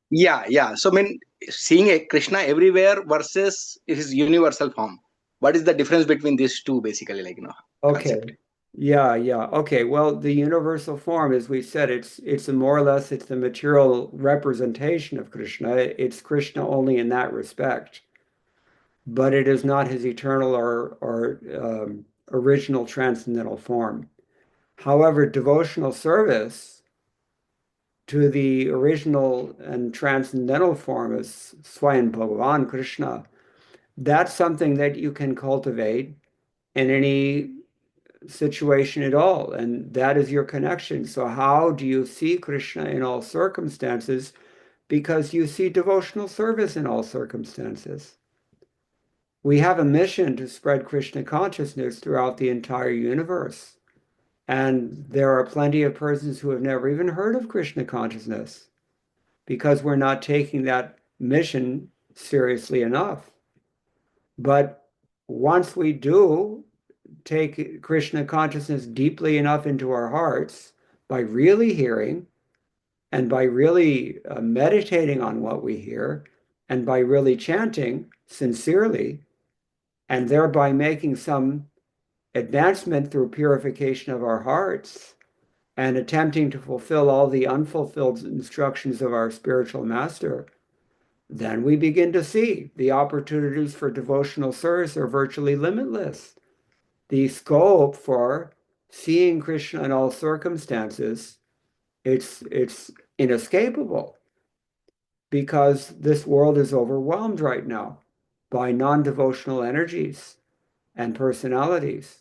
yeah. So I mean, seeing a Krishna everywhere versus his universal form. What is the difference between these two, basically, Okay. concept? Yeah. Okay. Well, the universal form, as we said, it's a more or less, it's the material representation of Krishna. It's Krishna only in that respect, but it is not his eternal or original transcendental form. However, devotional service to the original and transcendental form is Swayam Bhagavan Krishna. That's something that you can cultivate in any situation at all, and that is your connection. So how do you see Krishna in all circumstances? Because you see devotional service in all circumstances. We have a mission to spread Krishna consciousness throughout the entire universe. And there are plenty of persons who have never even heard of Krishna consciousness because we're not taking that mission seriously enough. But once we do take Krishna consciousness deeply enough into our hearts by really hearing and by really meditating on what we hear and by really chanting sincerely and thereby making some advancement through purification of our hearts and attempting to fulfill all the unfulfilled instructions of our spiritual master, then we begin to see the opportunities for devotional service are virtually limitless. The scope for seeing Krishna in all circumstances, it's inescapable because this world is overwhelmed right now by non-devotional energies and personalities.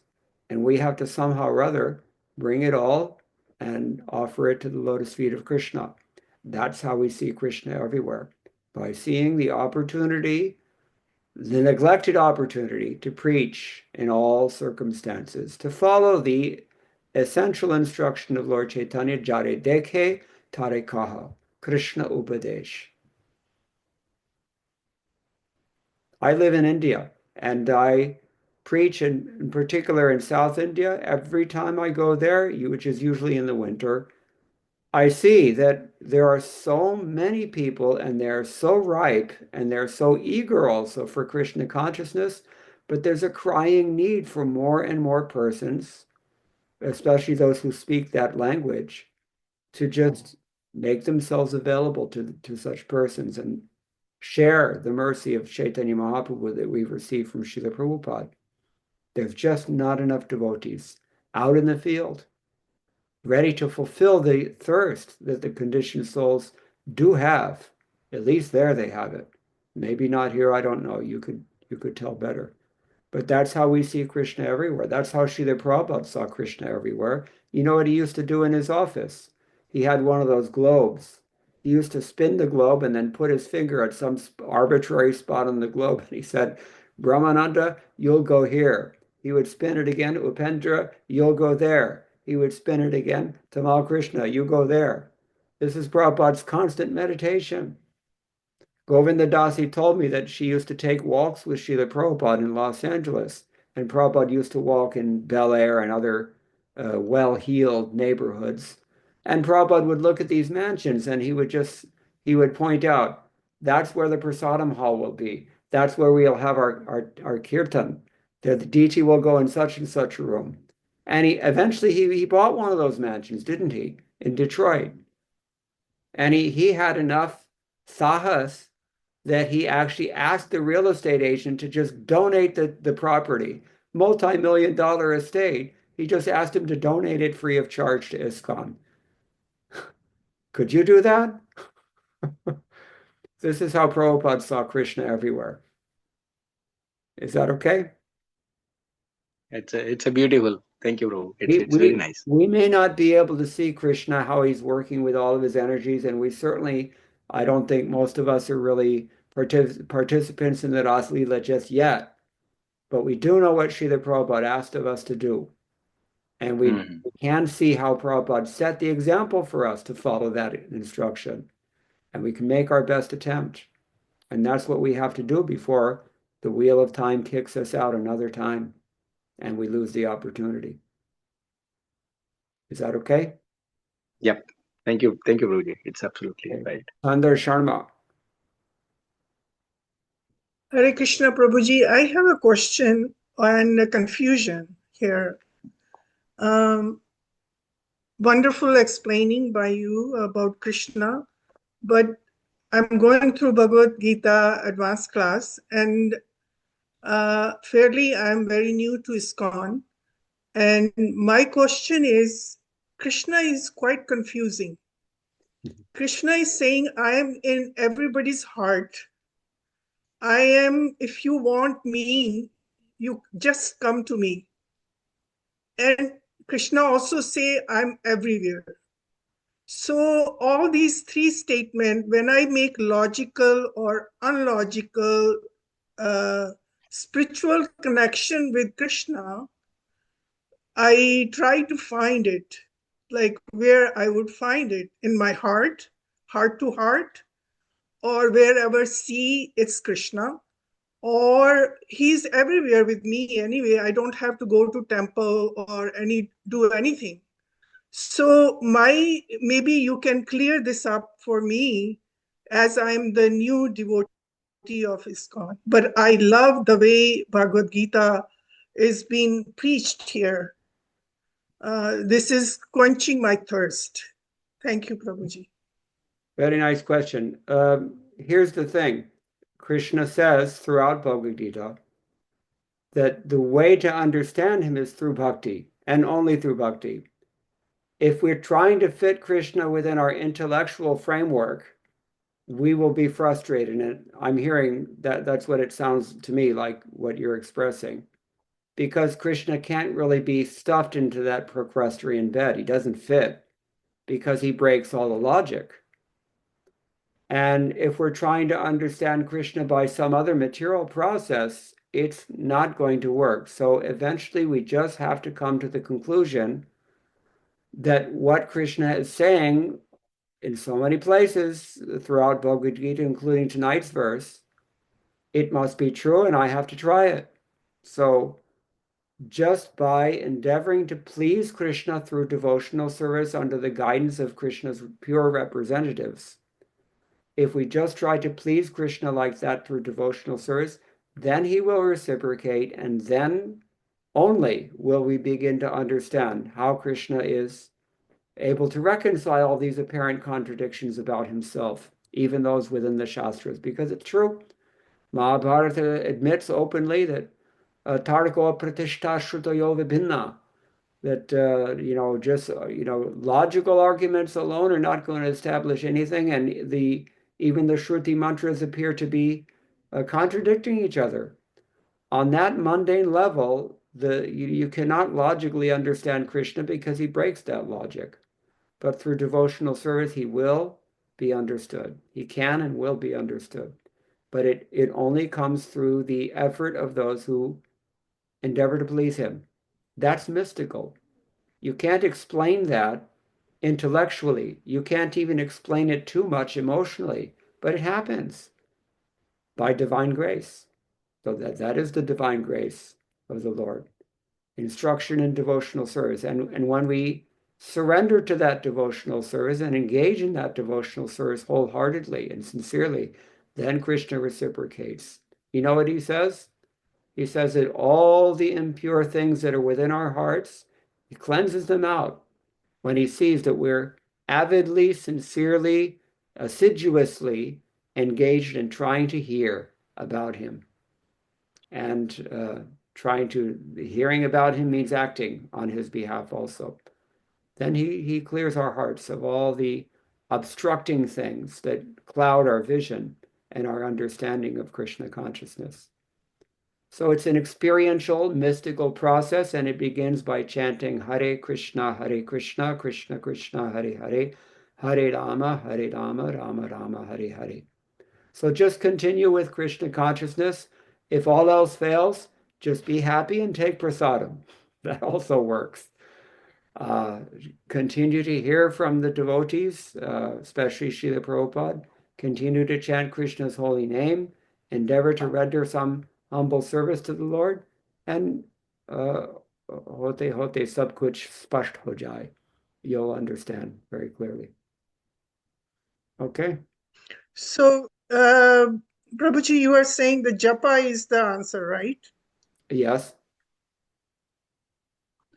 And we have to somehow or other bring it all and offer it to the lotus feet of Krishna. That's how we see Krishna everywhere, by seeing the opportunity, the neglected opportunity to preach in all circumstances, to follow the essential instruction of Lord Chaitanya, Jare Dekhe, Tare Kaha, Krishna Upadesh. I live in India and I preach in particular in South India. Every time I go there, which is usually in the winter, I see that there are so many people and they're so ripe and they're so eager also for Krishna consciousness, but there's a crying need for more and more persons, especially those who speak that language, to just make themselves available to such persons and share the mercy of Chaitanya Mahaprabhu that we've received from Srila Prabhupada. There's just not enough devotees out in the field, ready to fulfill the thirst that the conditioned souls do have. At least there they have it. Maybe not here, I don't know. You could tell better. But that's how we see Krishna everywhere. That's how Srila Prabhupada saw Krishna everywhere. You know what he used to do in his office? He had one of those globes. He used to spin the globe and then put his finger at some arbitrary spot on the globe. And he said, Brahmananda, you'll go here. He would spin it again, Upendra, you'll go there. He would spin it again, Tamal Krishna, you go there. This is Prabhupada's constant meditation. Govinda Dasi told me that she used to take walks with Srila Prabhupada in Los Angeles, and Prabhupada used to walk in Bel Air and other well-heeled neighborhoods. And Prabhupada would look at these mansions and he would point out, that's where the prasadam hall will be. That's where we'll have our kirtan. The deity will go in such and such a room. And eventually he bought one of those mansions, didn't he, in Detroit? And he had enough sahas that he actually asked the real estate agent to just donate the property multi-million-dollar estate. He just asked him to donate it free of charge to ISKCON. Could you do that? This is how Prabhupada saw Krishna everywhere. Is that okay? It's a beautiful. Thank you, Prabhu. It's very nice. We may not be able to see Krishna, how he's working with all of his energies, and we certainly, I don't think most of us are really participants in the Ras Leela just yet, but we do know what Srila Prabhupada asked of us to do. And we can see how Prabhupada set the example for us to follow that instruction. And we can make our best attempt. And that's what we have to do before the wheel of time kicks us out another time and we lose the opportunity. Is that okay? Yep. Thank you. Thank you, Prabhuji. It's absolutely right. Sundar Sharma. Hare Krishna, Prabhuji. I have a question and a confusion here. Wonderful explaining by you about Krishna, but I'm going through Bhagavad Gita advanced class, and fairly I'm very new to ISKCON. And my question is, Krishna is quite confusing. Krishna is saying, I am in everybody's heart. I am, if you want me, you just come to me. And Krishna also say, I'm everywhere. So all these three statements, when I make logical or unlogical spiritual connection with Krishna, I try to find it, like where I would find it, in my heart, heart to heart, or wherever see it's Krishna, or he's everywhere with me anyway. I don't have to go to temple or do anything. So maybe you can clear this up for me, as I'm the new devotee of ISKCON. But I love the way Bhagavad Gita is being preached here. This is quenching my thirst. Thank you, Prabhuji. Very nice question. Here's the thing. Krishna says throughout Bhagavad Gita that the way to understand him is through bhakti, and only through bhakti. If we're trying to fit Krishna within our intellectual framework, we will be frustrated. And I'm hearing that that's what it sounds to me like, what you're expressing. Because Krishna can't really be stuffed into that procrustean bed. He doesn't fit because he breaks all the logic. And if we're trying to understand Krishna by some other material process, it's not going to work. So eventually we just have to come to the conclusion that what Krishna is saying in so many places throughout Bhagavad Gita, including tonight's verse, it must be true and I have to try it. So just by endeavoring to please Krishna through devotional service under the guidance of Krishna's pure representatives, if we just try to please Krishna like that through devotional service, then he will reciprocate, and then only will we begin to understand how Krishna is able to reconcile these apparent contradictions about himself, even those within the Shastras, because it's true. Mahabharata admits openly that Tarko Pratishta Shrutoyo Vibhinna, that logical arguments alone are not going to establish anything, and even the Shruti mantras appear to be contradicting each other. On that mundane level, you cannot logically understand Krishna because he breaks that logic. But through devotional service, he will be understood. He can and will be understood. But it only comes through the effort of those who endeavor to please him. That's mystical. You can't explain that intellectually. You can't even explain it too much emotionally, but it happens by divine grace. So that is the divine grace of the Lord. Instruction in devotional service. And when we surrender to that devotional service and engage in that devotional service wholeheartedly and sincerely, then Krishna reciprocates. You know what he says? He says that all the impure things that are within our hearts, he cleanses them out when he sees that we're avidly, sincerely, assiduously engaged in trying to hear about him and hearing about him means acting on his behalf also. Then he clears our hearts of all the obstructing things that cloud our vision and our understanding of Krishna consciousness. So it's an experiential, mystical process, and it begins by chanting Hare Krishna, Krishna Krishna, Hare Hare, Hare Rama, Rama Rama, Hare Hare. So just continue with Krishna consciousness. If all else fails, just be happy and take prasadam. That also works. Continue to hear from the devotees, especially Srila Prabhupada. Continue to chant Krishna's holy name. Endeavor to render some humble service to the Lord. And hote sab kuch spasht ho jaye. You'll understand very clearly. Okay? So, Prabhuji, you are saying the japa is the answer, right? Yes.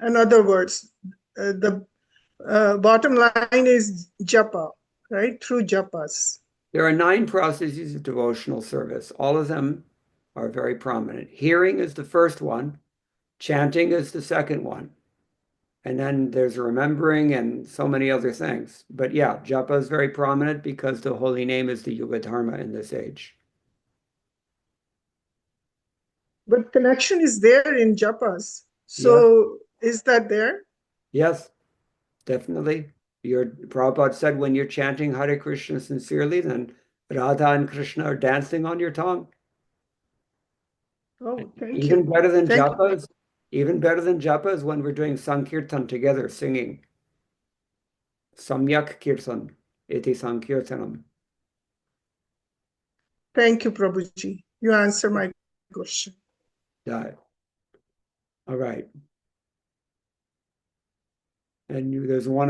In other words, the bottom line is japa, right? Through japas. There are 9 processes of devotional service. All of them are very prominent. Hearing is the first one. Chanting is the second one. And then there's remembering and so many other things. But yeah, japa is very prominent because the holy name is the Yuga Dharma in this age. But connection is there in japas. So is that there? Yes, definitely. Prabhupada said when you're chanting Hare Krishna sincerely, then Radha and Krishna are dancing on your tongue. Oh, thank you. Even better than Thank japa is, even better than japa is when we're doing Sankirtan together, singing. Samyak Kirtan, iti Sankirtanam. Thank you, Prabhuji. You answer my question. Yeah. All right. And there's one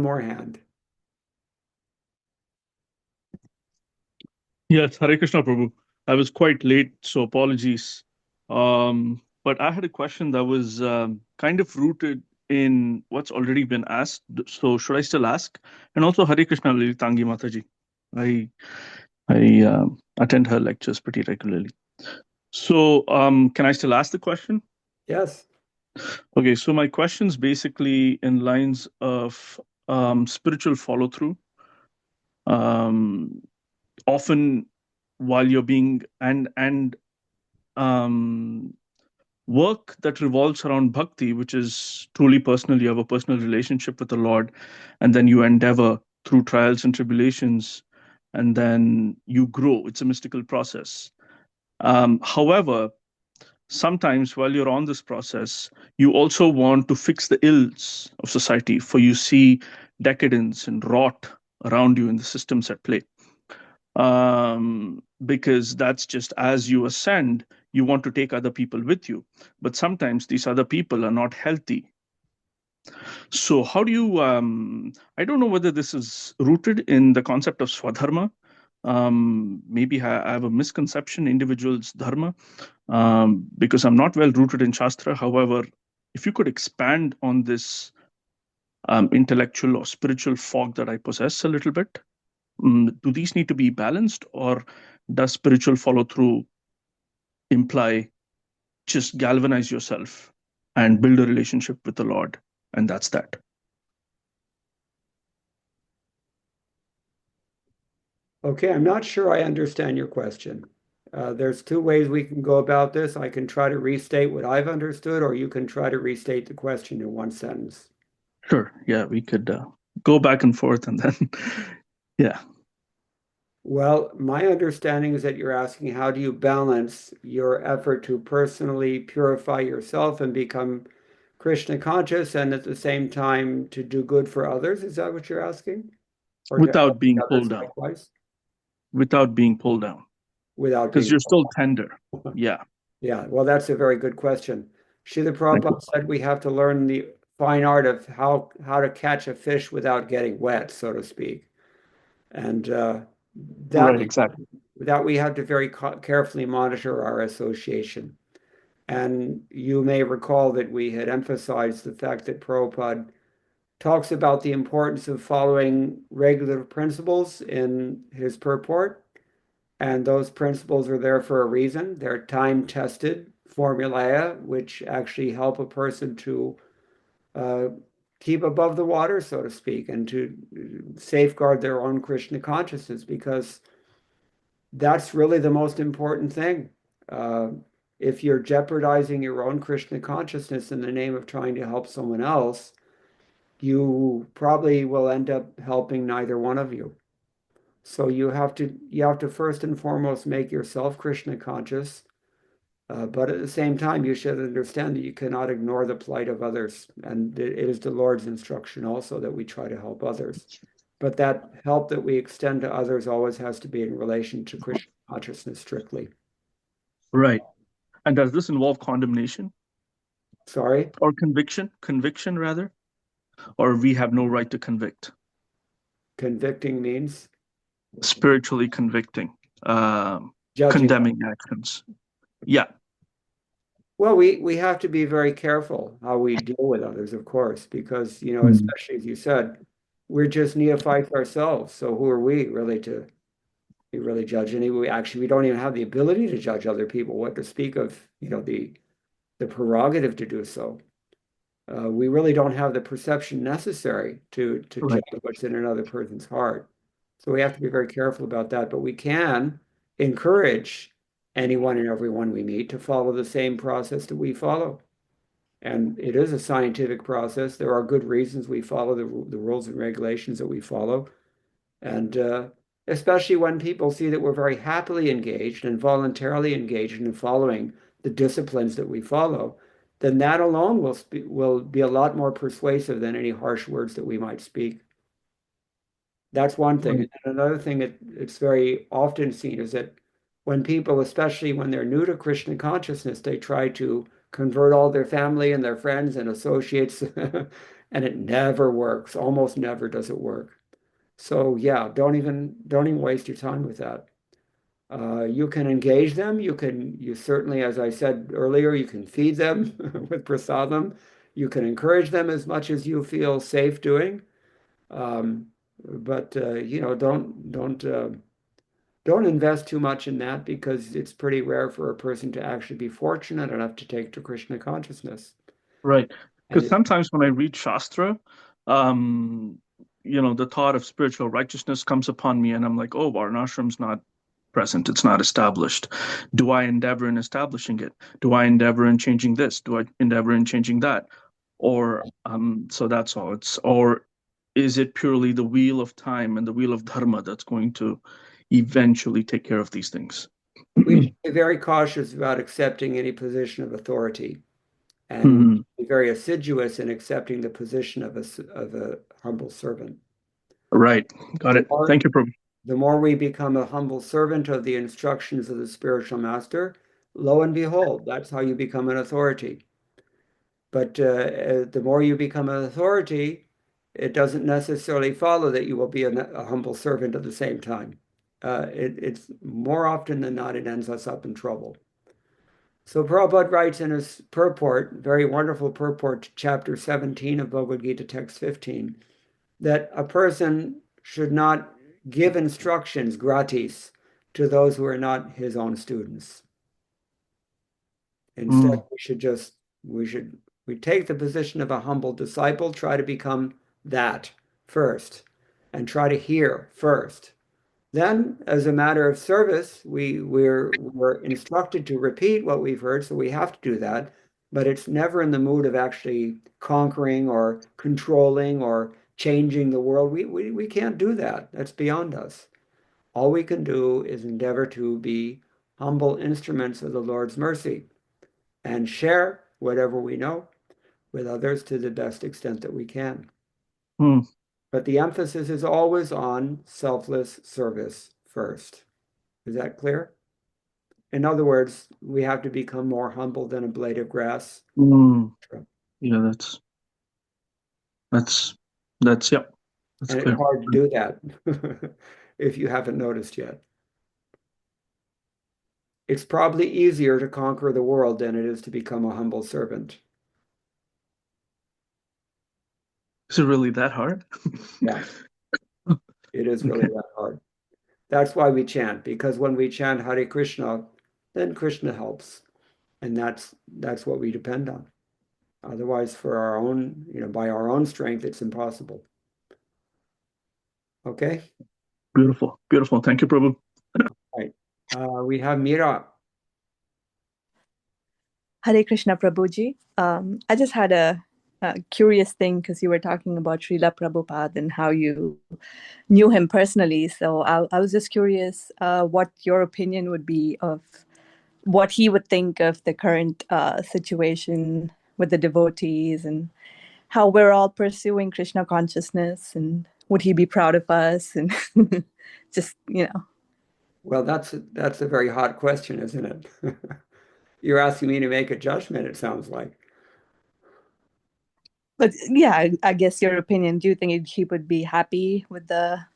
more hand. Yes, Hare Krishna, Prabhu. I was quite late, so apologies. But I had a question that was kind of rooted in what's already been asked. So should I still ask? And also Hare Krishna, Tangi Mataji. I attend her lectures pretty regularly. So can I still ask the question? Yes. Okay, so my question's basically in lines of spiritual follow-through. Often while you're being and work that revolves around bhakti, which is truly personal, you have a personal relationship with the Lord, and then you endeavor through trials and tribulations, and then you grow. It's a mystical process. However, sometimes while you're on this process, you also want to fix the ills of society, for you see decadence and rot around you in the systems at play. Because that's just as you ascend, you want to take other people with you. But sometimes these other people are not healthy. So how do you, I don't know whether this is rooted in the concept of swadharma. Maybe I have a misconception, individual's dharma, because I'm not well rooted in Shastra. However, if you could expand on this intellectual or spiritual fog that I possess a little bit. Do these need to be balanced, or does spiritual follow-through imply just galvanize yourself and build a relationship with the Lord, and that's that? Okay, I'm not sure I understand your question. There's 2 ways we can go about this. I can try to restate what I've understood, or you can try to restate the question in 1 sentence. Sure. Yeah, we could go back and forth and then, yeah. Well, my understanding is that you're asking how do you balance your effort to personally purify yourself and become Krishna conscious and at the same time to do good for others? Is that what you're asking? Or Without being pulled down. likewise? Without being pulled down. Without Because being you're still tender. Yeah. Yeah, well, that's a very good question. Srila Prabhupada said we have to learn the fine art of how to catch a fish without getting wet, so to speak. And Right, exactly. that we have to very carefully monitor our association. And you may recall that we had emphasized the fact that Prabhupada talks about the importance of following regulative principles in his purport. And those principles are there for a reason. They're time tested formulae, which actually help a person to keep above the water, so to speak, and to safeguard their own Krishna consciousness, because that's really the most important thing. If you're jeopardizing your own Krishna consciousness in the name of trying to help someone else, you probably will end up helping neither one of you. So you have to first and foremost make yourself Krishna conscious, but at the same time, you should understand that you cannot ignore the plight of others. And it is the Lord's instruction also that we try to help others. But that help that we extend to others always has to be in relation to Krishna consciousness strictly. Right. And does this involve condemnation Sorry? or conviction? Conviction, rather? Or we have no right to convict? Convicting means? Spiritually convicting, Judging. condemning actions. Yeah. Well, we have to be very careful how we deal with others, of course, because, especially as you said, we're just neophytes ourselves. So who are we really to really judge any? We don't even have the ability to judge other people, what to speak of, the prerogative to do so. We really don't have the perception necessary to Right. judge what's in another person's heart. So we have to be very careful about that, but we can encourage anyone and everyone we meet to follow the same process that we follow. And it is a scientific process. There are good reasons we follow the rules and regulations that we follow. And especially when people see that we're very happily engaged and voluntarily engaged in following the disciplines that we follow, then that alone will be a lot more persuasive than any harsh words that we might speak. That's one thing. And another thing that it's very often seen is that when people, especially when they're new to Krishna consciousness, they try to convert all their family and their friends and associates, and it never works. Almost never does it work. So yeah, don't even waste your time with that. You can engage them. You certainly, as I said earlier, you can feed them with prasadam. You can encourage them as much as you feel safe doing. But don't invest too much in that, because it's pretty rare for a person to actually be fortunate enough to take to Krishna consciousness. Right. Because And sometimes when I read Shastra, the thought of spiritual righteousness comes upon me, and I'm like, oh, Varnashram's not present. It's not established. Do I endeavor in establishing it? Do I endeavor in changing this? Do I endeavor in changing that? Or so that's all. Or is it purely the wheel of time and the wheel of dharma that's going to eventually take care of these things? we should be very cautious about accepting any position of authority, and be very assiduous in accepting the position of a humble servant. Right. Got it. Thank you, Prabhu. The more we become a humble servant of the instructions of the spiritual master, lo and behold, that's how you become an authority. But the more you become an authority, it doesn't necessarily follow that you will be a humble servant at the same time. It's more often than not, it ends us up in trouble. So Prabhupada writes in his purport, very wonderful purport to chapter 17 of Bhagavad Gita, text 15, that a person should not give instructions gratis to those who are not his own students. Instead, we take the position of a humble disciple, try to become that first, and try to hear first. Then, as a matter of service, we're instructed to repeat what we've heard, so we have to do that. But it's never in the mood of actually conquering or controlling or changing the world. We can't do that. That's beyond us. All we can do is endeavor to be humble instruments of the Lord's mercy and share whatever we know with others to the best extent that we can. But the emphasis is always on selfless service first. Is that clear? In other words, we have to become more humble than a blade of grass. Yeah, that's yep. That's and clear. It's hard to do that if you haven't noticed yet. It's probably easier to conquer the world than it is to become a humble servant. Is it really that hard? Yeah, it is really that hard. That's why we chant, because when we chant Hare Krishna, then Krishna helps. And that's what we depend on. Otherwise, for our own, by our own strength, it's impossible. Okay? Beautiful. Beautiful. Thank you, Prabhu. Right. We have Meera. Hare Krishna, Prabhuji. I just had a curious thing because you were talking about Srila Prabhupada and how you knew him personally. So I was just curious what your opinion would be of what he would think of the current situation with the devotees and how we're all pursuing Krishna consciousness, and would he be proud of us? And just, Well, that's a very hot question, isn't it? You're asking me to make a judgment, it sounds like. But yeah, I guess your opinion, do you think he would be happy with the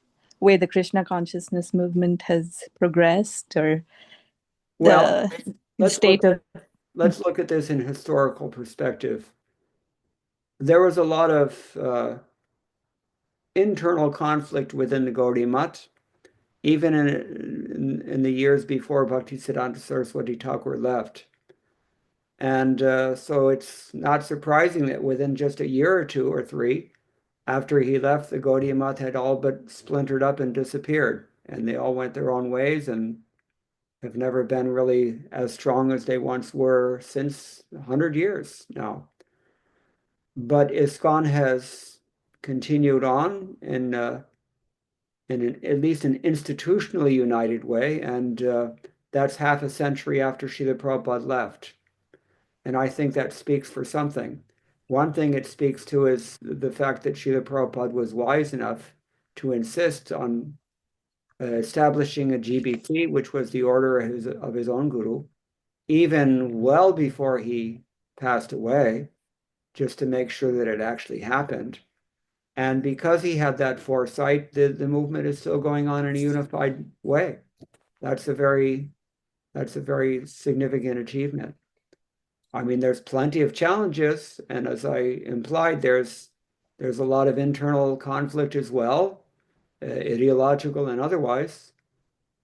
way the Krishna consciousness movement has progressed, or Well, the state of... Let's look at this in historical perspective. There was a lot of internal conflict within the Gaudiya Math, even in the years before Bhaktisiddhanta Saraswati Thakur left. And so it's not surprising that within just a year or two or three after he left, the Gaudiya Math had all but splintered up and disappeared. And they all went their own ways and have never been really as strong as they once were since 100 years now. But ISKCON has continued on in at least an institutionally united way, and that's half a century after Srila Prabhupada left. And I think that speaks for something. One thing it speaks to is the fact that Srila Prabhupada was wise enough to insist on establishing a GBT, which was the order of his own guru, even well before he passed away, just to make sure that it actually happened. And because he had that foresight, the movement is still going on in a unified way. That's a very significant achievement. I mean, there's plenty of challenges, and as I implied, there's a lot of internal conflict as well, ideological and otherwise,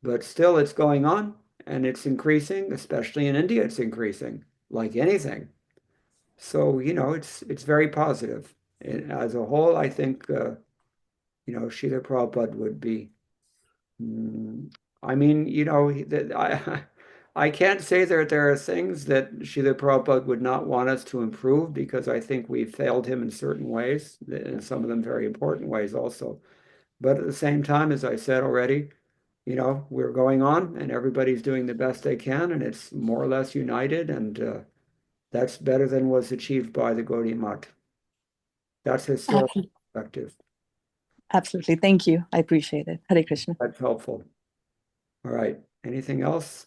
but still it's going on and it's increasing, especially in India, it's increasing like anything. So, it's very positive. And as a whole, I think, Srila Prabhupada would be, I mean, I can't say that there are things that Srila Prabhupada would not want us to improve, because I think we've failed him in certain ways, and some of them very important ways also. But at the same time, as I said already, we're going on and everybody's doing the best they can, and it's more or less united, and that's better than was achieved by the Gaudiya Math. That's historical perspective. Absolutely. Thank you. I appreciate it. Hare Krishna. That's helpful. All right. Anything else?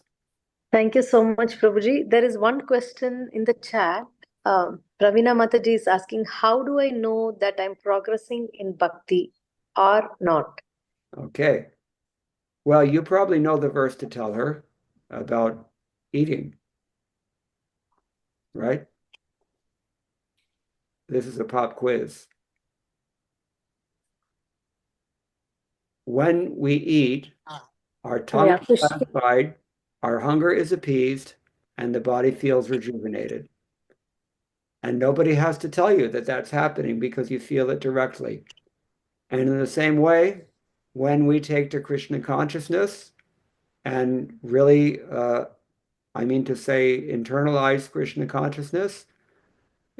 Thank you so much, Prabhuji. There is one question in the chat. Pravina Mataji is asking, how do I know that I'm progressing in bhakti or not? Okay. Well, you probably know the verse to tell her about eating, right? This is a pop quiz. When we eat, our tongue is satisfied, our hunger is appeased, and the body feels rejuvenated. And nobody has to tell you that that's happening, because you feel it directly. And in the same way, when we take to Krishna consciousness and really, internalize Krishna consciousness,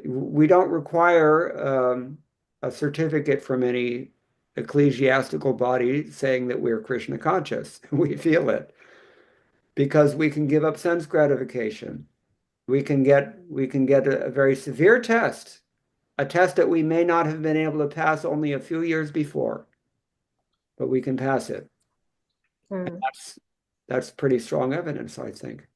we don't require a certificate from any ecclesiastical body saying that we're Krishna conscious. We feel it because we can give up sense gratification. We can get a very severe test, a test that we may not have been able to pass only a few years before, but we can pass it. That's pretty strong evidence, I think,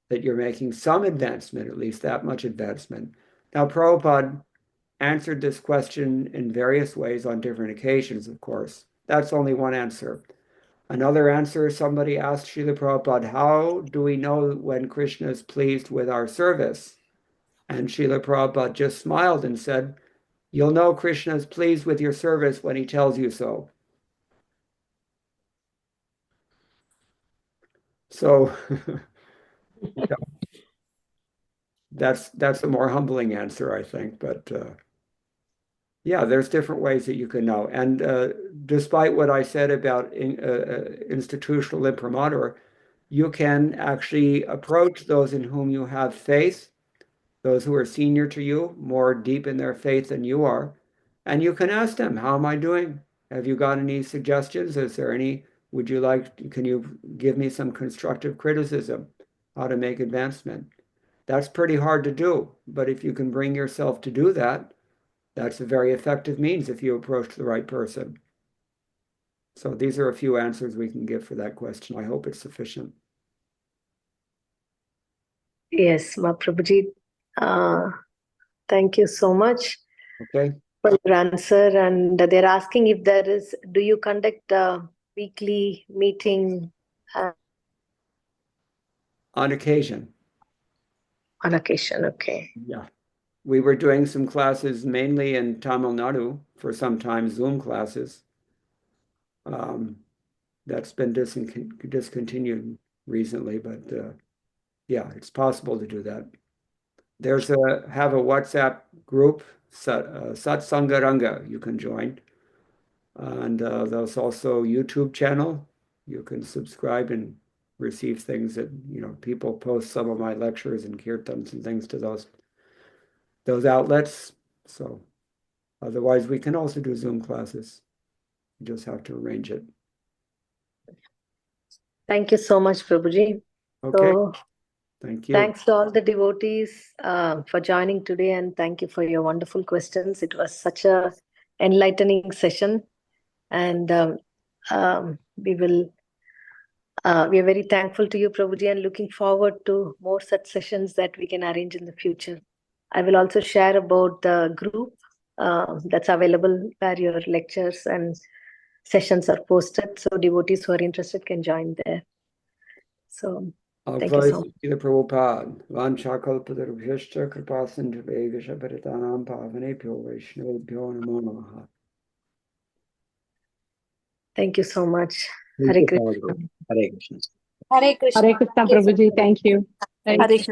that you're making some advancement, at least that much advancement. Now, Prabhupada answered this question in various ways on different occasions, of course. That's only one answer. Another answer, somebody asked Srila Prabhupada, how do we know when Krishna is pleased with our service? And Srila Prabhupada just smiled and said, you'll know Krishna is pleased with your service when he tells you so. So, That's a more humbling answer, I think. But yeah, there's different ways that you can know. And despite what I said about institutional imprimatur, you can actually approach those in whom you have faith, those who are senior to you, more deep in their faith than you are. And you can ask them, how am I doing? Have you got any suggestions? Is there any, can you give me some constructive criticism, how to make advancement? That's pretty hard to do. But if you can bring yourself to do that, that's a very effective means if you approach the right person. So these are a few answers we can give for that question. I hope it's sufficient. Yes, Prabhuji. Thank you so much Okay. for your answer. And they're asking if do you conduct a weekly meeting? On occasion. On occasion, okay. Yeah. We were doing some classes mainly in Tamil Nadu for some time, Zoom classes. That's been discontinued recently, but yeah, it's possible to do that. Have a WhatsApp group, Satsangaranga, you can join. And there's also YouTube channel. You can subscribe and receive things that, people post some of my lectures and kirtans and things to those outlets. So otherwise, we can also do Zoom classes. You just have to arrange it. Thank you so much, Prabhuji. Okay. So, thank you. Thanks to all the devotees for joining today, and thank you for your wonderful questions. It was such a enlightening session, and we are very thankful to you, Prabhuji, and looking forward to more such sessions that we can arrange in the future. I will also share about the group that's available where your lectures and sessions are posted, so devotees who are interested can join there. So thank you so much. Prabhupada. Vanchakalpatarubhyascha kripasindhubhesha paritanam pavanebhyo vaishnavebhyo namo namaha. Thank you so much. Hare Hare Krishna. Krishna. Hare Krishna. Hare Krishna. Hare Krishna, Prabhuji. Thank you. Hare